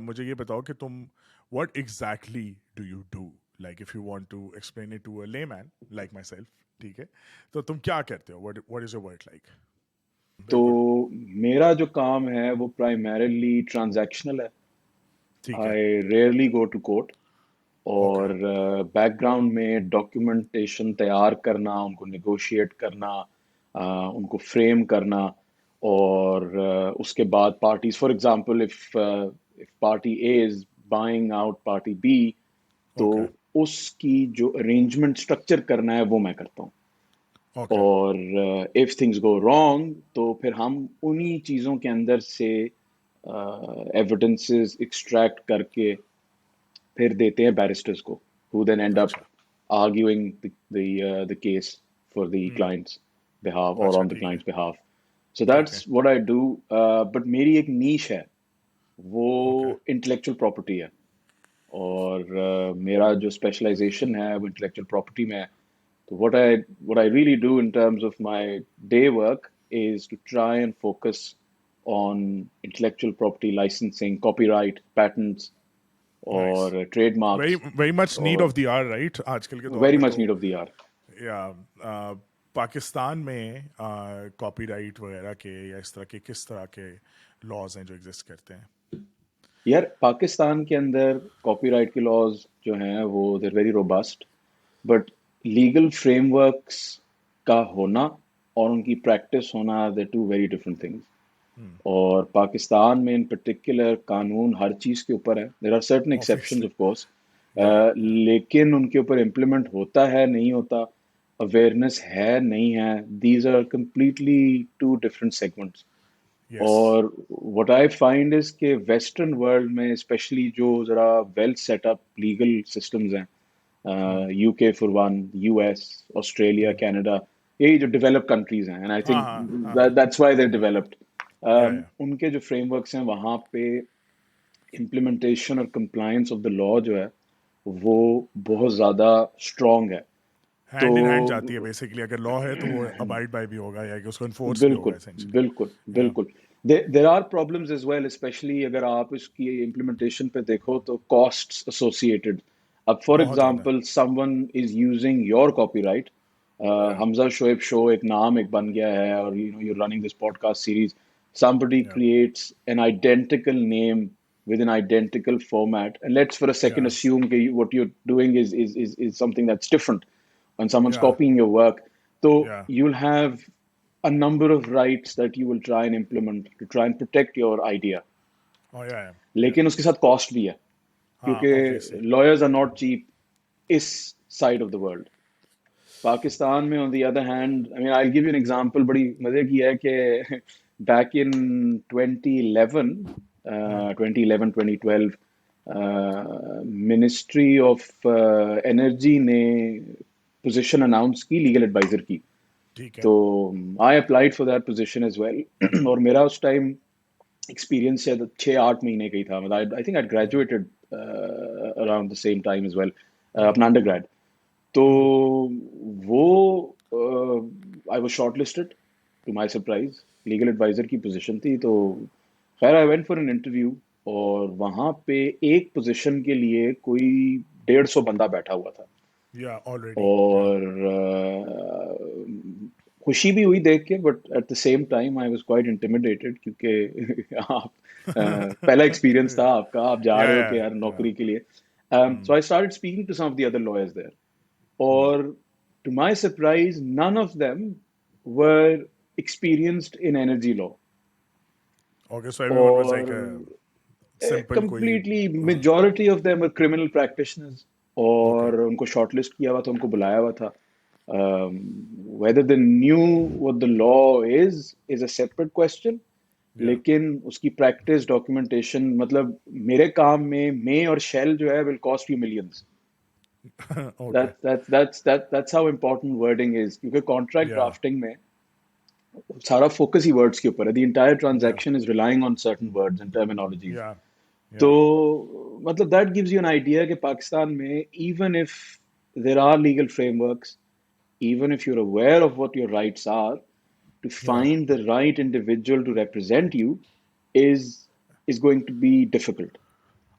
مجھے یہ بتاؤ کہ تم what exactly do you do, like if you want to explain it to a layman like myself, ٹھیک ہے تو تم کیا کرتے ہو, what is your work like? تو بالکل میرا جو کام ہے وہ پرائمریلی ٹرانزیکشنل ہے. ٹھیک ہے. I really go to court. Okay اور بیک گراؤنڈ میں ڈاکیومنٹیشن تیار کرنا, ان کو نیگوشیٹ کرنا, ان کو فریم کرنا, اور اس کے بعد parties, for example if party A is buying out party B, تو اوکے اس کی جو ارینجمنٹ اسٹرکچر کرنا ہے وہ میں کرتا ہوں. اوکے اور اف تھنگس گو رانگ تو پھر ہم انہی چیزوں کے اندر سے ایویڈنسز ایکسٹریکٹ کر کے پھر دیتے ہیں بیرسٹرز کو, who then end up اچھا arguing the case for the client's behalf or اچھا on the ٹھیک ہے client's behalf. So ٹھیک ہے that's what I do. But میری ایک نیش ہے, وہ اوکے انٹلیکچوئل پراپرٹی ہے, اور میرا جو اسپیشلائزیشن ہے وہ انٹلیکچوئل پراپرٹی میں ہے. تو what I really do in terms of my day work is to try and focus on intellectual property licensing, copyright, patents, nice, اور trade very marks, very much need اور of the are right آج کل کے دور very میں. مچ تو need of the are. یا پاکستان میں کاپی رائٹ وغیرہ کے یا اس طرح کے کس طرح کے لاز ہیں جو ایگزسٹ کرتے ہیں؟ یار پاکستان کے اندر کاپی رائٹ کے لاز جو ہیں وہ there very robust, but legal frameworks کا ہونا اور ان کی پریکٹس ہونا they two very different things. اور پاکستان میں ان پرٹیکولر قانون ہر چیز کے اوپر ہے, there are certain exceptions obviously of course, یا لیکن ان کے اوپر امپلیمنٹ ہوتا ہے نہیں ہوتا, اویئرنیس ہے نہیں ہے, these are completely two different segments. Yes اور what I find is کہ ویسٹرن ورلڈ میں اسپیشلی جو ذرا well set up legal systems ہیں, U K for one, U S, Australia, Canada, یہی جو ڈیولپ کنٹریز ہیں, اینڈ آئی ہاں تھنک ہاں ہاں دیٹس وائی دے ڈیولپڈ, یا ان کے جو فریم ورکس ہیں وہاں پہ امپلیمنٹیشن اور کمپلائنس آف دا لا جو ہے وہ بہت زیادہ اسٹرانگ ہے. تو ہینڈ ان ہینڈ جاتی ہے بیسکلی, اگر لا ہے تو وہ ابائڈ بائی بھی ہوگا یا کہ اس کو انفورس بھی بالکل ہوگا اسینشلی. بالکل بالکل. There are problems as well, especially اگر آپ اس کی امپلیمنٹیشن پہ دیکھو تو کاسٹس ایسوسیٹڈ. اب فار بہت زیادہ. Example some one is using your copy right, یا حمزہ شعیب شو ایک نام ایک بن گیا ہے, اور you know you running this podcast series, somebody یا creates an identical name with an identical format, and let's for a second یا assume that what you're doing is something that's different and someone's یا copying your work. So یا you'll have a number of rights that you will try and implement to try and protect your idea. یا لیکن اس کے ساتھ cost بھی ہے, ہاں کیونکہ obviously. lawyers are not cheap us side of the world. Pakistan میں on the other hand, I mean, I'll give you an example, بڑی مزے کی ہے کہ back in 2011, 2012, Ministry of Energy نے پوزیشن اناؤنس کی لیگل ایڈوائزر کی. ٹھیک ہے. تو I applied for that position as well. اور میرا اس ٹائم ایکسپیرینس شاید 6-8 مہینے کا ہی تھا. I think I'd graduated around the same time as well, اپنا انڈر گریڈ. تو وہ I was shortlisted to my surprise, legal adviser کی پوزیشن تھی. تو خیر I went for an interview, اور وہاں پہ ایک پوزیشن کے لیے کوئی 150 بندہ بیٹھا ہوا تھا. یا آلریڈی. اور خوشی بھی ہوئی دیکھ کے, but at the same time I was quite intimidated, کیونکہ آپ پہلا ایکسپیرینس تھا آپ کا, آپ جا یا رہے ہو یا کہ یار یا نوکری کے لیے. So I started speaking to some of the other lawyers there. Or to my surprise, none of them were experienced in energy law. Okay, so every one was Or like simple کوئی. completely, majority of them were criminal practitioners. Okay. اور ان کو short list کیا ہوا تھا, ان کو بلایا ہوا تھا. Whether they knew what the law is a separate question. لیکن اس کی پریکٹس ڈاکیومنٹیشن, مطلب میرے کام میں مے اور شیل جو ہے will cost you millions. Okay. That's how important wording is, کیونکہ کانٹریکٹ یا ڈرافٹنگ میں سارا فوکس ہی ورڈس کے اوپر ہے. دی انٹائر یا transaction is relying on certain words and terminologies. یا تو یا مطلب that gives you an idea کہ پاکستان میں even if there are legal frameworks, even if you're aware of what your rights are, to یا find the right individual to represent you is going to be difficult.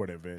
whatever.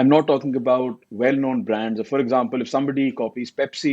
I'm not talking about well-known brands. For example, if somebody copies Pepsi,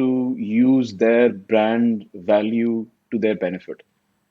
to use their brand value to their benefit.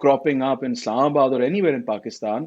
cropping up in Islamabad or anywhere in Pakistan,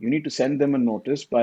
you need to send them a notice by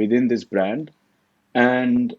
within this brand, and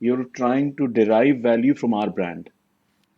you're trying to derive value from our brand,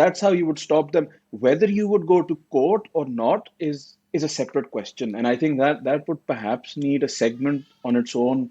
that's how you would stop them. Whether you would go to court or not is a separate question, and I think that would perhaps need a segment on its own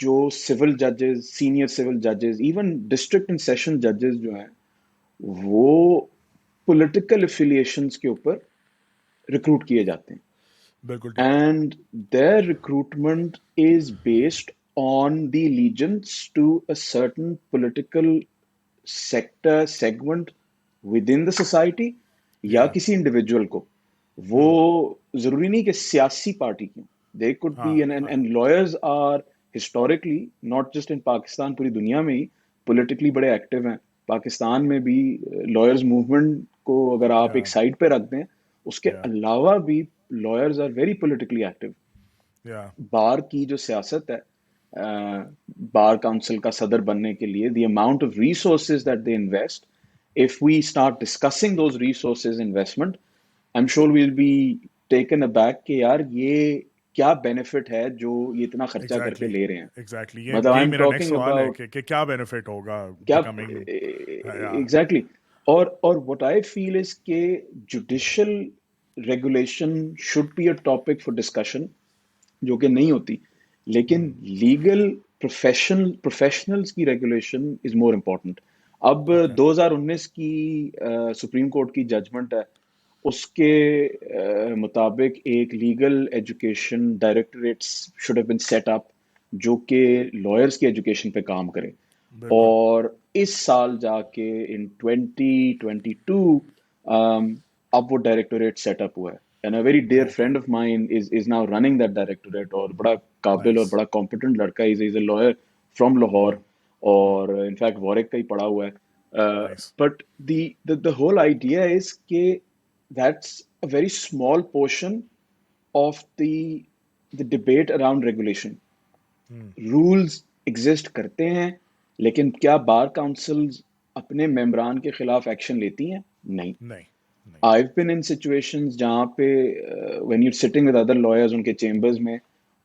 جو civil ججز، senior civil ججز، even district and session ججز جو ہیں وہ political affiliations کے اوپر recruit کیے جاتے ہیں. بالکل ٹھیک ہے. And their recruitment is based on the allegiance to a certain political sector, segment within the society, یا یا کسی انڈیویجول کو. وہ ضروری نہیں کہ سیاسی پارٹی کیوں. They could be, ہاں ہاں and lawyers are historically, not just in Pakistan, پوری دنیا میں ہی politically بڑے ایکٹیو ہیں. پاکستان میں بھی لائرز موومنٹ کو اگر آپ یا ایک سائڈ پہ رکھ دیں، اس کے یا علاوہ بھی lawyers are very politically active. یا بار کی جو سیاست ہے، بار کاؤنسل کا صدر بننے کے لیے the amount of resources that they invest, if we start discussing those resources investment, I'm sure we'll be taken aback کہ یار یہ کیا بینیفٹ ہے جو یہ اتنا خرچہ کر کے ایگزیکٹلی لے رہے ہیں. ایگزیکٹلی مطلب یہی I'm میرا نیکسٹ talking سوال ہے about کہ کیا بینیفٹ ہوگا کیا بیکمنگ. یا ایگزیکٹلی. اور what I feel is کہ judicial regulation should be a topic for discussion جو کہ نہیں ہوتی، لیکن لیگل پروفیشنلز کی ریگولیشن از مور امپورٹنٹ. اب اوکے 2019 کی سپریم کورٹ کی ججمنٹ ہے، اس کے مطابق ایک legal education directorates should have been set up جو کہ لائرس کی ایجوکیشن پہ کام کرے. بالکل. اور اس سال جا کے ان 2022 اب وہ ڈائریکٹوریٹ سیٹ اپ ہوا ہے. And a very dear okay friend of mine is now running that directorate, اور بڑا قابل اور نائس بڑا کمپیٹنٹ لڑکا ہے. از اے لائر فرام لاہور، اور انفیکٹ وارک کا ہی پڑھا ہوا ہے. Nice. But the whole idea is کہ that's a very small portion of the debate around regulation. Rules exist کرتے ہیں، لیکن کیا بار کاؤنسلز اپنے ممبران کے خلاف ایکشن لیتی ہیں؟ نہیں. نہیں نہیں. I've been in situations جہاں پہ when you're sitting with other lawyers ان کے چیمبرز میں،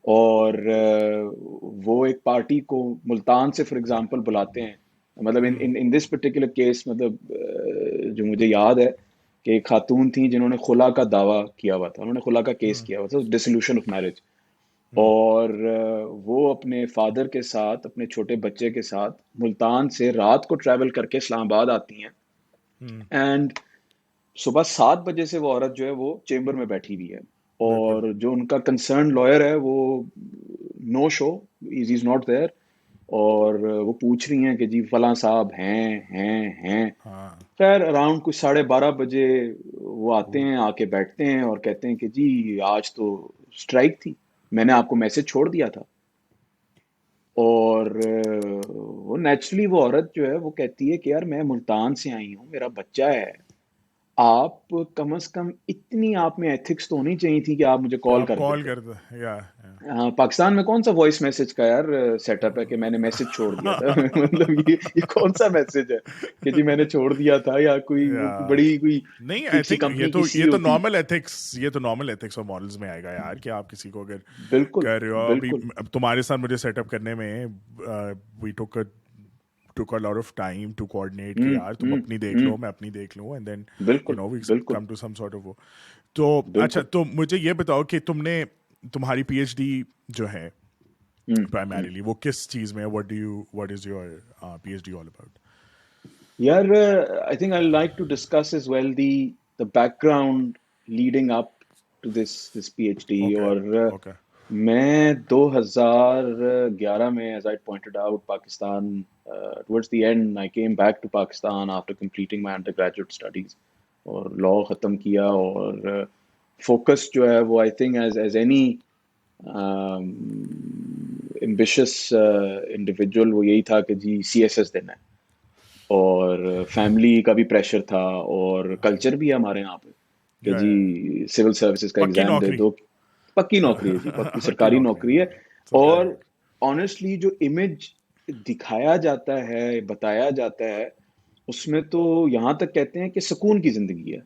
اور وہ ایک پارٹی کو ملتان سے فار ایگزامپل بلاتے ہیں. مطلب ان دس پرٹیکولر کیس، مطلب جو مجھے یاد ہے کہ ایک خاتون تھیں جنہوں نے خلا کا دعویٰ کیا ہوا تھا، انہوں نے خلا کا کیس کیا ہوا تھا، ڈسولوشن آف میرج. اور وہ اپنے فادر کے ساتھ، اپنے چھوٹے بچے کے ساتھ ملتان سے رات کو ٹریول کر کے اسلام آباد آتی ہیں. اینڈ صبح 7 بجے سے وہ عورت جو ہے وہ چیمبر میں بیٹھی ہوئی ہے، بالکل. اور جو ان کا کنسرن لائر ہے وہ نو شو، از ناٹ دیئر. اور وہ پوچھ رہی ہیں کہ جی فلاں صاحب ہیں. ہاں خیر اراؤنڈ کچھ 12:30 بجے وہ آتے ہیں، آ کے بیٹھتے ہیں اور کہتے ہیں کہ جی آج تو اسٹرائک تھی، میں نے آپ کو میسج چھوڑ دیا تھا. اور وہ نیچرلی وہ عورت جو ہے وہ کہتی ہے کہ یار میں ملتان سے آئی ہوں، میرا بچہ ہے، آپ کم از کم اتنی آپ میں ایتھکس تو ہونی چاہیے تھی کہ آپ مجھے کال آپ کر کال دیتے. کر دو. یا پاکستان میں کون سا وائس میسج کا یار سیٹ اپ ہے کہ میں نے میسج چھوڑ دیا تھا؟ مطلب یہ کون سا میسج ہے کہ جی میں نے چھوڑ دیا تھا، یا کوئی بڑی کوئی نہیں. آئی کسی تھنک کمپنی کی یہ سی تو ہوتی. نارمل ایتھکس، یہ تو نارمل ایتھکس اور مورلز میں آئے گا یار، کہ آپ کسی کو اگر بالکل کہہ رہے ہو. ابھی بالکل تمہارے ساتھ مجھے سیٹ اپ کرنے میں وی ٹوک a lot of time to coordinate کہ یار تم اپنی دیکھ لو، میں اپنی دیکھ لوں، and then بالکل we بالکل come to some sort of وہ. تو اچھا، بالکل. تو مجھے یہ بتاؤ کہ تمہاری پی ایچ ڈی جو ہے پرائمریلی وہ کس چیز میں، what is your PhD all about? یار I think I'd like to discuss as well the background leading up to this PhD. Okay اور اوکے میں 2011 میں, as I pointed out, Pakistan, towards the end I came back to Pakistan after completing my undergraduate studies اور law ختم کیا. اور focus جو ہے وہ I think as any ambitious individual وہ یہی تھا کہ جی CSS دینا ہے. اور فیملی کا بھی پریشر تھا، اور کلچر بھی ہے ہمارے یہاں پہ کہ جی سول سروسز کا پکی ایگزام دے نوکری. دو. پکی نوکری ہے جی، پکی پکی سرکاری نوکری ہے. سرکاری. اور آنیسٹلی جو امیج دکھایا جاتا ہے، بتایا جاتا ہے، اس میں تو یہاں تک کہتے ہیں کہ سکون کی زندگی ہے.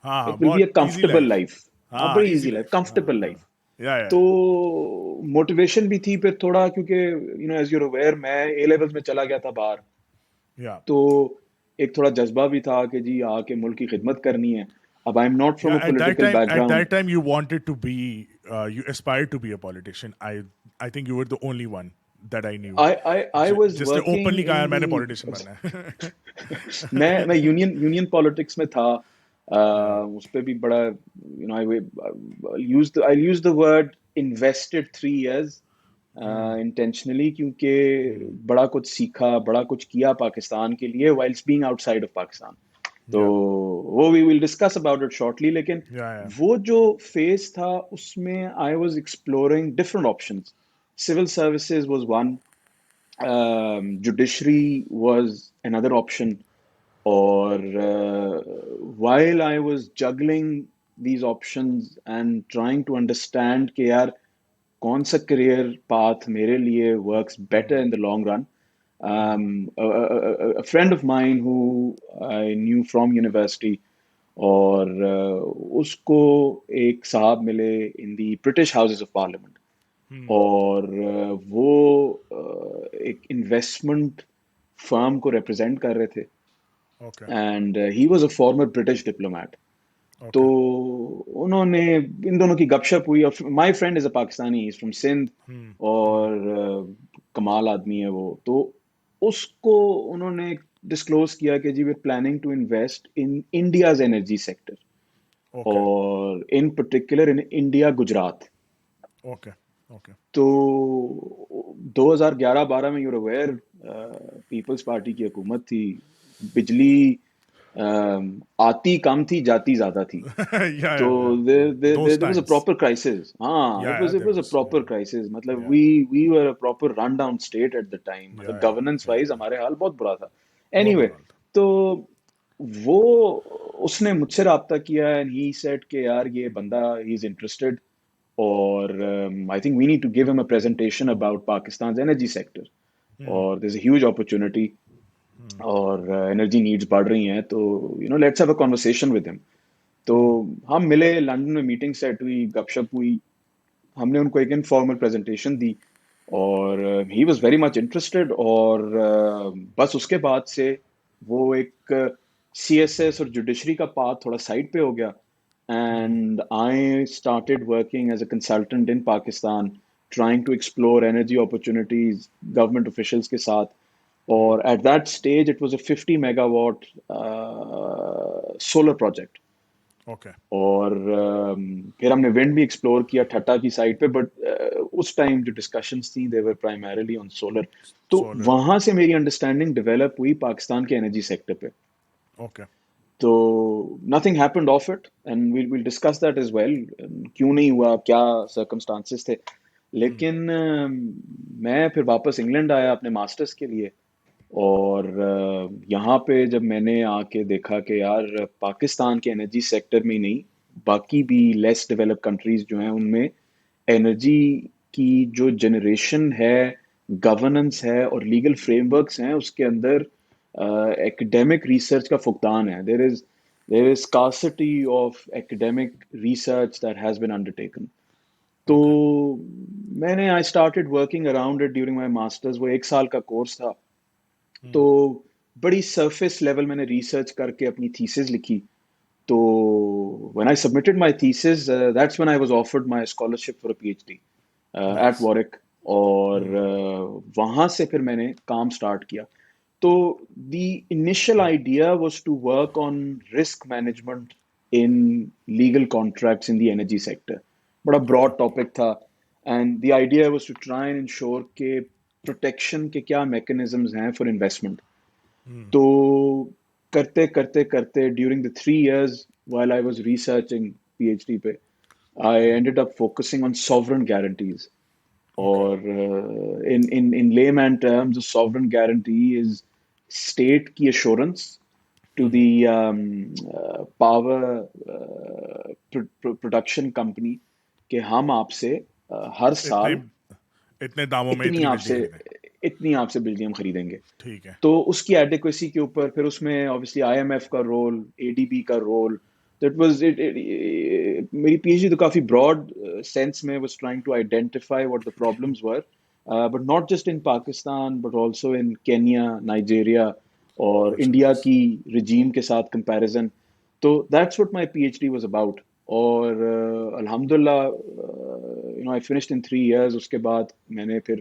ہاں اٹ ول بی بہت a easy comfortable life. Life. ہاں ہاں بڑی easy easy life, life. Comfortable life. یا تو موٹیویشن بھی تھی پھر تھوڑا، کیونکہ ایز یو اویئر میں اے لیولز میں چلا گیا تھا باہر، یا تو ایک تھوڑا جذبہ بھی تھا کہ جی آ کے ملک کی خدمت کرنی ہے. اب آئی am not from Yeah, a political back at ground. that time you wanted to be, you aspired to be a politician. I think you were the only one that I knew. I was جس نے working openly کہا یار in میں نے the politician بننا ہے. میں union politics میں تھا. Yeah. اس پہ بھی بڑا I use the word invested 3 years intentionally, کیونکہ بڑا کچھ سیکھا, بڑا کچھ کیا پاکستان کے لیے whilst being outside of Pakistan. تو Yeah. وہ we will discuss about it shortly. لیکن Yeah. وہ جو فیز تھا اس میں I was exploring different options. Civil services was one, judiciary was another option. اور while I was juggling these options and trying to understand کہ یار کون سا کریئر پاتھ میرے لیے works better in the long run, a friend of mine who I knew from university, اور اس کو ایک صاحب ملے in the British Houses of Parliament, اور وہ ایک انویسٹمنٹ فرم کو ریپرزینٹ کر رہے تھے, Okay. And he was a former British diplomat. تو Okay. انہوں نے ان دونوں کی گپ شپ ہوئی, اور my friend is a Pakistani, is from Sindh, اور کمال آدمی ہے وہ. تو اس کو انہوں نے ڈسکلوز کیا کہ جی we are planning to invest in India's energy sector, Okay. اور in particular in India Gujarat. Okay. Okay. تو 2011-12 میں یور اویئر پیپلز پارٹی کی حکومت تھی, بجلی آتی کم تھی, جاتی زیادہ تھی. Yeah. تو Yeah. Those there was a times. proper crisis. Yeah. Yeah. It There was a was. proper Yeah. crisis. مطلب Yeah. we were a proper run down state at the time. Yeah. مطلب Yeah. governance Yeah. wise Yeah. ہمارے حال بہت برا تھا. بہت Anyway, برا تھا. تو وہ اس نے مجھ سے رابطہ کیا, and he said کہ یار یہ بندہ he is interested, اور I think we need to give him a presentation about Pakistan's energy sector, اور there's a huge opportunity, اور انرجی نیڈس بڑھ رہی ہیں, تو let's have a conversation with him. تو ہم ملے لنڈن میں, میٹنگ سیٹ ہوئی, گپ شپ ہوئی, ہم نے ان کو ایک انفارمل پریزنٹیشن دی, اور he was very much interested. اور بس اس کے بعد سے وہ ایک سی ایس ایس اور جوڈیشری کا پاتھ تھوڑا سائڈ پہ ہو گیا, and I started working as a consultant in Pakistan, trying to explore energy opportunities government officials کے ساتھ. اور at that stage it was a 50 megawatt solar project. Okay. اور پھر ہم نے ونڈ بھی ایکسپلور کیا ٹھٹا کی سائڈ پہ, بٹ اس ٹائم جو ڈسکشنز تھیں they were primarily on solar. تو Solar. وہاں سے میری انڈرسٹینڈنگ ڈیولپ ہوئی پاکستان کے انرجی سیکٹر پہ. Okay. تو nothing happened of it, and we'll discuss that as well, کیوں نہیں ہوا, کیا circumstances تھے. لیکن میں پھر واپس انگلینڈ آیا اپنے ماسٹرز کے لیے, اور یہاں پہ جب میں نے آ کے دیکھا کہ یار پاکستان کے انرجی سیکٹر میں ہی نہیں, باقی بھی لیس ڈیولپ کنٹریز جو ہیں ان میں انرجی کی جو جنریشن ہے, گورننس ہے, اور لیگل فریم ورکس ہیں, اس کے اندر ایکڈیمک ریسرچ کا فقدان ہے. there is scarcity of academic research that has been undertaken. تو میں نے I started working around it during my masters. وہ 1 سال کا کورس تھا, تو بڑی سرفیس لیول میں نے ریسرچ کر کے اپنی تھیسز لکھی. تو when I submitted my thesis, that's when I was offered my scholarship for a PhD at Warwick, اور وہاں سے پھر میں نے کام سٹارٹ کیا. تو the initial idea was to work on risk management in legal contracts in the energy sector. بڑا Broad topic تھا, and the idea was to try and ensure کہ پروٹیکشن کے کیا میکنزمز ہیں فار انویسٹمنٹ. تو کرتے کرتے کرتے during the 3 years while I was researching PhD پہ, I ended up focusing on sovereign guarantees. اور in layman terms, a sovereign guarantee is state کی assurance to the power production company کہ ہم آپ سے ہر سال اتنے داموں میں اتنی بجلی خریدیں. اتنی آپ سے بجلی ہم خریدیں گے. ٹھیک ہے. تو اس کی ایڈیکویسی کے اوپر پھر اس میں obviously IMF کا رول, ADB کا رول. That was it. میری پی ایچ ڈی تو کافی براڈ سینس میں was trying to identify what the problems were, but not just in Pakistan but also in Kenya, Nigeria, اور انڈیا کی regime کے ساتھ comparison. تو that's what my PhD was about. اور الحمدللہ I finished in 3 years. اس کے بعد میں نے پھر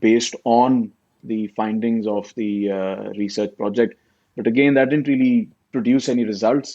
based on the findings of the research project. But again, that didn't really produce any results.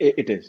it is.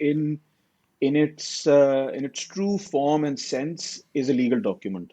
in in its true form and sense is a legal document.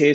6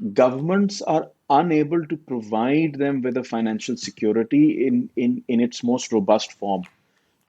governments are unable to provide them with a financial security in its most robust form.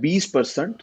20%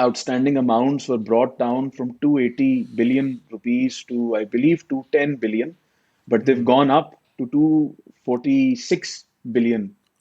outstanding amounts were brought down from 280 billion rupees to, I believe, 210 billion, but they've gone up to 246 billion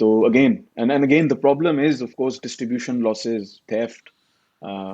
So again, and again, the problem is, of course, distribution losses, theft,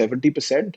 70%,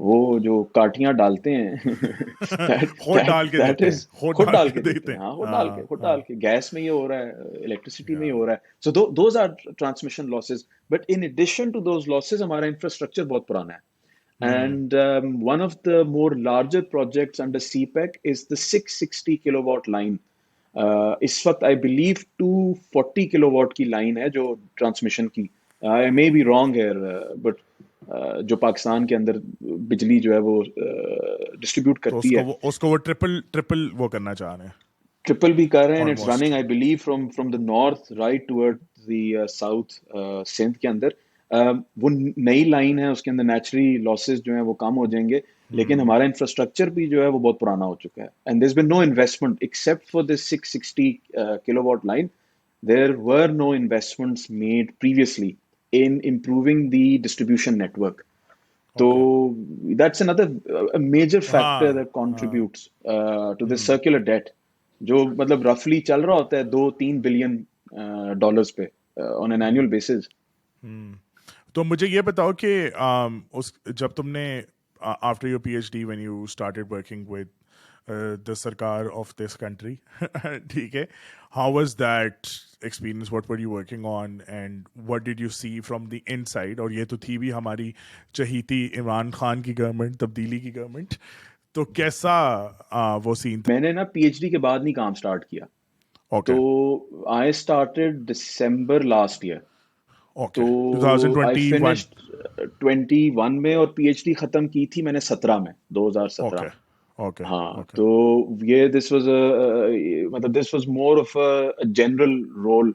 وہ جو کاٹیاں ڈالتے ہیں خود ڈال کے that دیتے ہیں، is خود خود ڈال ڈال کے کے دیتے دیتے ہیں. ہیں. ہاں ہاں خود ہاں. ڈال کے گیس میں یہ ہو رہا ہے, الیکٹریسٹی میں یہ Yeah. ہو رہا ہے. So those are transmission losses, but in addition to those losses ہمارا انفراسٹرکچر بہت پرانا ہے. And one of the more larger projects under CPEC is the 660 kilowatt line. اس وقت I believe 240 kilowatt کی لائن ہے جو ٹرانسمیشن کی. I may be wrong here, but جو پاکستان کے اندر بجلی جو ہے وہ ڈسٹریبیوٹ تو کرتی ہے. اس کو وہ ٹرپل وہ کرنا چاہ رہے ہیں ٹرپل بھی کر رہے ہیں, it's almost. Running I believe from the north right toward the south Sindh کے اندر. وہ نئی لائن ہے, اس کے اندر نیچرلی لاسز جو ہیں وہ کم ہو جائیں گے, لیکن ہمارا انفراسٹرکچر بھی جو ہے وہ بہت پرانا ہو چکا ہے. And there been no investment except for this 660 kilowatt line. There were no investments made previously in improving the distribution network. So okay. that's another a major factor ہاں that ہاں. contributes to the circular debt, جو مطلب رفلی چل رہا ہوتا ہے 2-3 billion dollars پہ آن an annual bases. تو مجھے یہ بتاؤ کہ اس جب تم نے after your P H D when you started working with the sarkar of this country, ٹھیک ہے, how was that experience, what were you working on and what did you see from the inside? اور یہ تو تھی بھی ہماری چہیتی عمران خان کی government, تبدیلی کی گورنمنٹ, تو کیسا وہ سین تھا؟ میں نے نا پی ایچ ڈی کے بعد نہیں کام اسٹارٹ کیا. اوکے تو I started December last year. Okay. تو آئی 2021. فنشڈ 21 میں, اور پی ایچ ڈی ختم کی تھی میں نے 17 میں, 2017. اوکے اوکے ہاں اوکے تو یہ دس واز مطلب this was more of a general role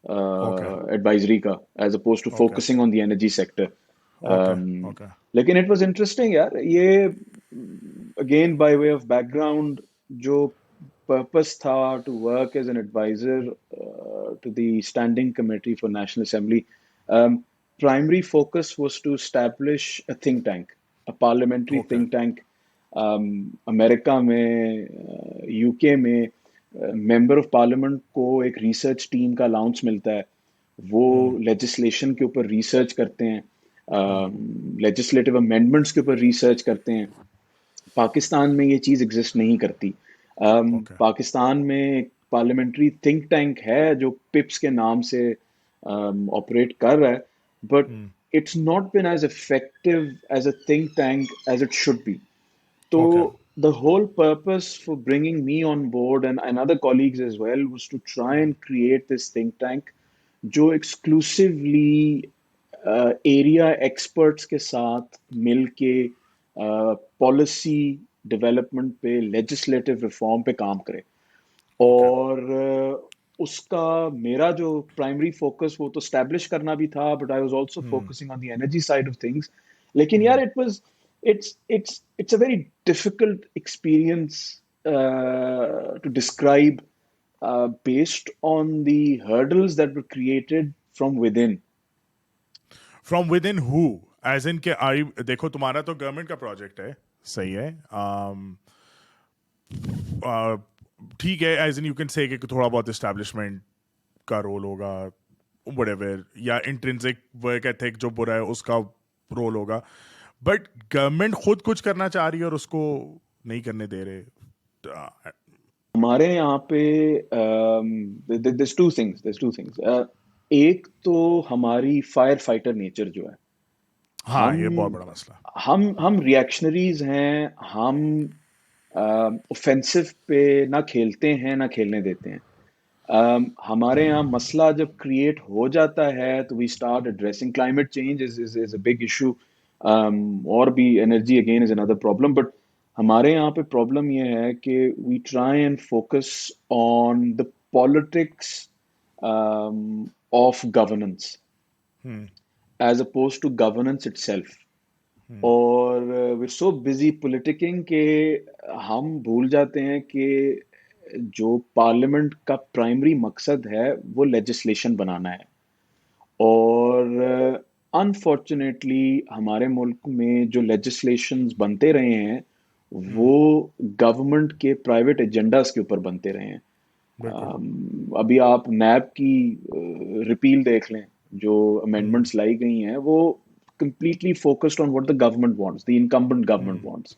okay advisory کا, as oppose to okay focusing on the energy sector. Okay okay لیکن اٹ واز انٹرسٹنگ یار. یہ again by way of background, جو purpose تھا to work as an advisor to the standing committee for national assembly, primary focus was to establish a think tank, a parliamentary okay think tank. امریکہ میں, you کے میں, member of parliament کو ایک research team کا allowance ملتا ہے. وہ legislation کے اوپر ریسرچ کرتے ہیں, لیجسلیٹو امینڈمنٹس کے اوپر ریسرچ کرتے ہیں. پاکستان میں یہ چیز ایگزسٹ نہیں کرتی. اوکے پاکستان میں ایک پارلیمنٹری تھنک ٹینک ہے جو پپس کے نام سے آپریٹ کر رہا ہے, but it's not been as effective as a think tank as it should be. تو okay the whole purpose for bringing me on board and other colleagues as well was to try and create this think tank جو exclusively area experts کے ساتھ مل کے policy development پہ, legislative reform پہ کام کرے. Okay اور اس کا میرا جو پرائمری فوکس وہ تو اسٹیبلش کرنا بھی تھا, but I was also focusing on the energy side of things. لیکن یار it was it's a very difficult experience to describe based on the hurdles that were created from within. From within ہو, as in کہ دیکھو تمہارا تو government کا project ہے, صحیح ہے, ٹھیک ہے, as in you can say کہ تھوڑا بہت اسٹیبلشمنٹ کا رول ہوگا, وٹ ایور, یا انٹرنسک ورک ایتھک جو برا ہے اس کا رول ہوگا, بٹ گورنمنٹ خود کچھ کرنا چاہ رہی ہے اور اس کو نہیں کرنے دے رہے. ہمارے یہاں پہ there's two things. ایک تو ہماری فائر فائٹر نیچر جو ہے, ہاں یہ بہت بڑا مسئلہ. ہم ریئیکشنریز ہیں, ہم اوفینسو پہ نہ کھیلتے ہیں نہ کھیلنے دیتے ہیں. ہمارے یہاں مسئلہ جب کریٹ ہو جاتا ہے تو we start addressing climate change is a big issue, اور بھی energy again is another problem. But ہمارے یہاں پہ پرابلم یہ ہے کہ we try and focus on the politics of governance as oppose to governance itself. اور we so busy پولیٹکنگ کہ ہم بھول جاتے ہیں کہ جو پارلیمنٹ کا پرائمری مقصد ہے وہ لیجسلیشن بنانا ہے. اور انفارچونیٹلی ہمارے ملک میں جو لیجسلیشنز بنتے رہے ہیں وہ گورنمنٹ کے پرائیویٹ ایجنڈاز کے اوپر بنتے رہے ہیں. ابھی آپ نیب کی ریپیل دیکھ لیں, جو امینڈمنٹس لائی گئی ہیں وہ completely focused on what the government wants, the incumbent government wants.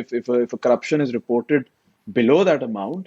if a corruption is reported below that amount,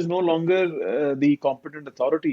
is no longer the competent authority,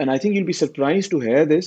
and I think you'll be surprised to hear this,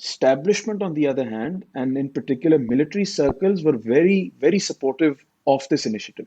establishment on the other hand, and in particular military circles, were very, very supportive of this initiative.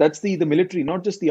That's the military, not just the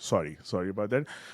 sorry about that.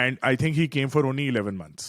and I think he came for only 11 months.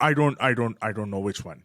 I don't know which one.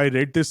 I read this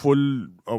full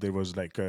there was like a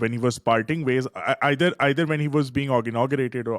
when he was parting ways, either when he was being inaugurated or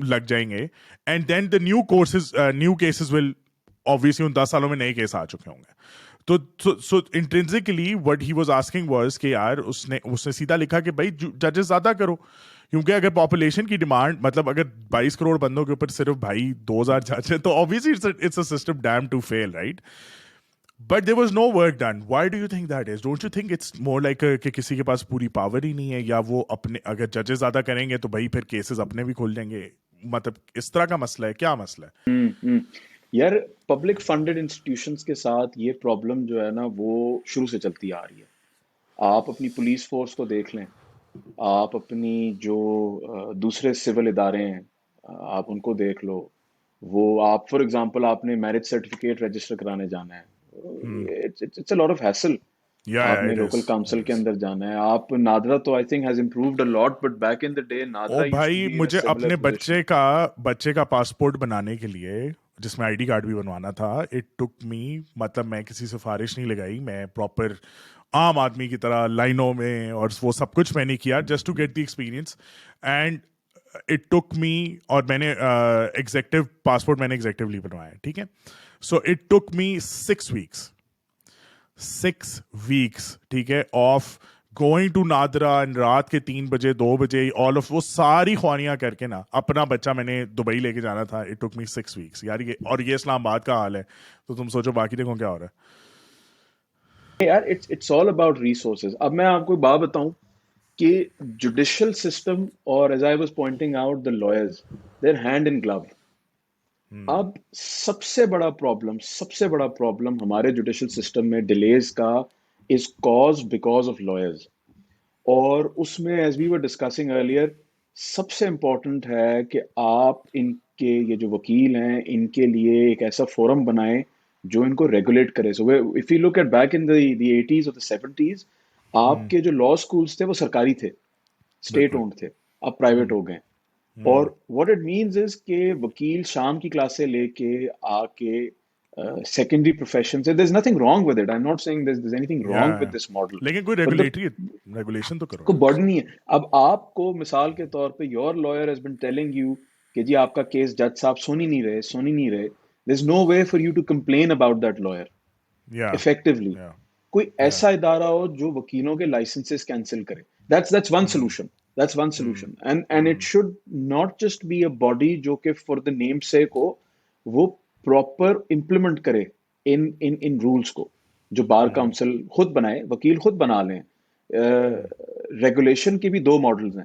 لگ جائیں گے, and then the new cases will obviously ان 10 سالوں میں نئے case آ چکے ہوں گے. تو so intrinsically what he was asking was کہ یار اس نے سیدھا لکھا کہ بھائی ججز زیادہ کرو, کیونکہ اگر پاپولیشن کی ڈیمانڈ مطلب اگر 22 کروڑ بندوں کے اوپر صرف بھائی 2000 جج ہیں تو obviously it's a system damned to fail, right? But there was no work done. Why do you think that is? Don't you think it's more like کہ کسی کے پاس پوری پاور ہی نہیں ہے, یا وہ اپنے اگر ججز زیادہ کریں گے تو بھائی پھر کیسز اپنے بھی کھول جائیں گے, مطلب اس طرح کا مسئلہ ہے, کیا مسئلہ ہے؟ یار پبلک فنڈڈ انسٹیٹیوشنس کے ساتھ یہ پرابلم جو ہے نا وہ شروع سے چلتی آ رہی ہے. آپ اپنی پولیس فورس کو دیکھ لیں, آپ اپنی جو دوسرے سول ادارے ہیں آپ ان کو دیکھ لو. وہ آپ فار ایگزامپل آپ نے میرج سرٹیفکیٹ رجسٹر کرانے جانا ہے, it's a lot of hassle. آپ نے لوکل کاؤنسل کے اندر جانا ہے. آپ نادرا تو I think has improved a lot, but back in the day oh NADRA used to بھائی بی ان اے مجھے سملر اپنے پوزیشن. بچے کا پاسپورٹ بنانے کے لیے جس میں آئی ڈی کارڈ بھی بنوانا تھا, اٹ ٹک می, مطلب میں کسی سفارش نہیں لگائی, میں پراپر عام آدمی کی طرح لائنوں میں اور وہ سب کچھ میں نے کیا just to get the experience. And it took me, اور میں نے ایگزیکٹو پاسپورٹ میں نے ایگزیکٹولی بنوایا, ٹھیک ہے. So it took me 6 weeks, 6 weeks, ٹھیک ہے, آف گوئنگ ٹو نادرا, رات کے 3 بجے 2 بجے آل آف وہ ساری خوانیاں کر کے نا اپنا بچہ میں نے دبئی لے کے جانا تھا. اٹ ٹک می 6 weeks یار. یہ اور یہ اسلام آباد کا حال ہے, تو تم سوچو باقی دیکھو کیا ہو رہا ہے. یار اٹس آل اباؤٹ ریسورسز. اب میں آپ کو ایک بات بتاؤں کہ جوڈیشل سسٹم اور as I was pointing out the lawyers they're hand in glove. اب سب سے بڑا پرابلم ہمارے جوڈیشل سسٹم میں ڈیلیز کا is cause because of lawyers. اور اس میں as we were discussing earlier سب سے امپورٹنٹ ہے کہ آپ ان کے یہ جو وکیل ہیں ان کے لیے ایک ایسا فورم بنائیں جو ان کو ریگولیٹ کرے. So if you look at back in the 80s اور the 70s, آپ کے جو لا اسکولس تھے وہ سرکاری تھے, اسٹیٹ بالکل. اونڈ تھے, اب پرائیویٹ ہو گئے. اور واٹ اٹ مینز از کہ وکیل شام کی کلاس سے لے کے آ کے سیکنڈری پروفیشن سے, there's nothing wrong with it. I'm not saying there's anything wrong with this model. لیکن کوئی But the ریگولیشن تو کرو کو نا. برڈن نہیں ہے. اب آپ کو مثال کے طور پہ your lawyer has been telling you کہ جی آپ کا کیس جج صاحب سن ہی نہیں رہے, there's no way for you to complain about that lawyer effectively. کوئی ایسا ادارہ ہو جو وکیلوں کے لائسنسز کینسل کرے. That's one solution. That's one solution. And it should not just be a body جو کہ for the name sake ہو, وہ proper implement کرے in rules کو, جو بار کاؤنسل خود بنائے, وکیل خود بنا لیں. ریگولیشن کے بھی 2 ماڈلز ہیں,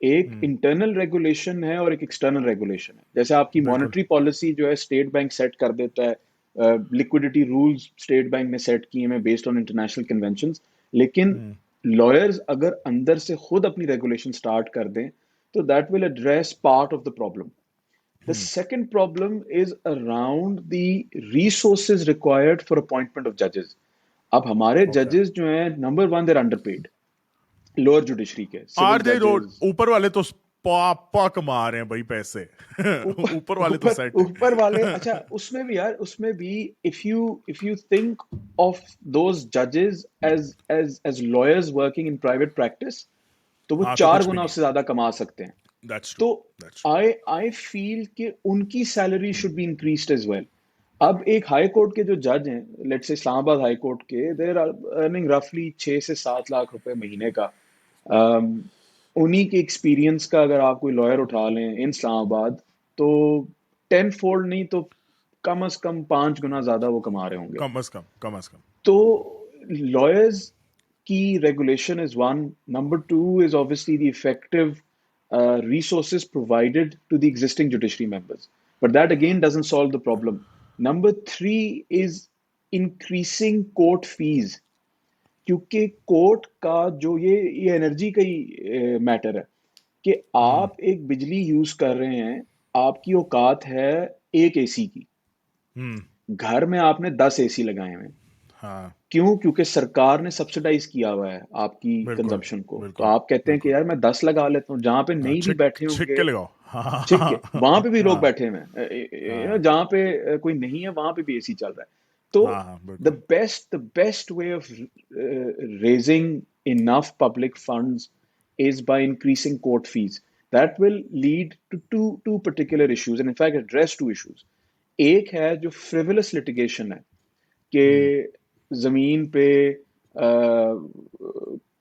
ایک انٹرنل ریگولیشن ہے اور ایک ایکسٹرنل ریگولیشن ہے. جیسے آپ کی مانیٹری پالیسی جو ہے اسٹیٹ بینک سیٹ کر دیتا ہے, لکوڈیٹی رولز اسٹیٹ بینک نے سیٹ کیے ہیں بیسڈ آن انٹرنیشنل کنونشنز. لیکن لائرز اگر اندر سے خود اپنی ریگولیشن سٹارٹ کر دیں تو that will address part of the problem. The second problem is around the resources required for appointment of judges. اب ہمارے ججز جو ہیں number 1 they're underpaid. Lower judiciary کے آر سول دے ججز, اوپر والے تو پاپا کما رہے ہیں بھائی پیسے, اوپر والے تو سیٹ اوپر والے. اچھا اس میں بھی یار, اس میں بھی if you think of those judges as lawyers working in private practice, تو وہ 4 گنا اس سے زیادہ کما سکتے ہیں. تو I feel کہ ان کی salary should be increased as well. اب ایک ہائی کورٹ کے جو جج ہیں, لیٹس سے اسلام آباد ہائی کورٹ کے, دیر آر ارننگ رفلی 6 سے 7 لاکھ روپے مہینے کا. انہی کے ایکسپیرینس کا اگر آپ کوئی لائر اٹھا لیں ان اسلام آباد تو 10 فولڈ نہیں تو کم از کم 5 گنا زیادہ وہ کما رہے ہوں گے. کم از کم. تو لائرز کی regulation is 1. Number 2 is obviously the effective resources provided to the existing judiciary members. But that again doesn't solve the problem. Number 3 is increasing court fees. کیونکہ کورٹ کا جو یہ انرجی کا ہی میٹر ہے کہ آپ ایک بجلی یوز کر رہے ہیں, آپ کی اوقات ہے ایک اے سی کی, گھر میں آپ نے 10 اے سی لگائے ہوئے. کیوں؟ کیونکہ سرکار نے سبسڈائز کیا ہوا ہے آپ کی کنزمپشن کو. تو آپ کہتے ہیں کہ یار میں 10 لگا لیتا ہوں, جہاں پہ نہیں بھی بیٹھے ہوں گے چھک کے, وہاں پہ بھی لوگ بیٹھے ہوئے ہیں, جہاں پہ کوئی نہیں ہے وہاں پہ بھی اے سی چل رہا ہے. تو the best way of raising enough public funds is by increasing court fees. that will lead to two particular issues, and in fact address two issues. ایک ہے جو frivolous litigation ہے کہ زمین پہ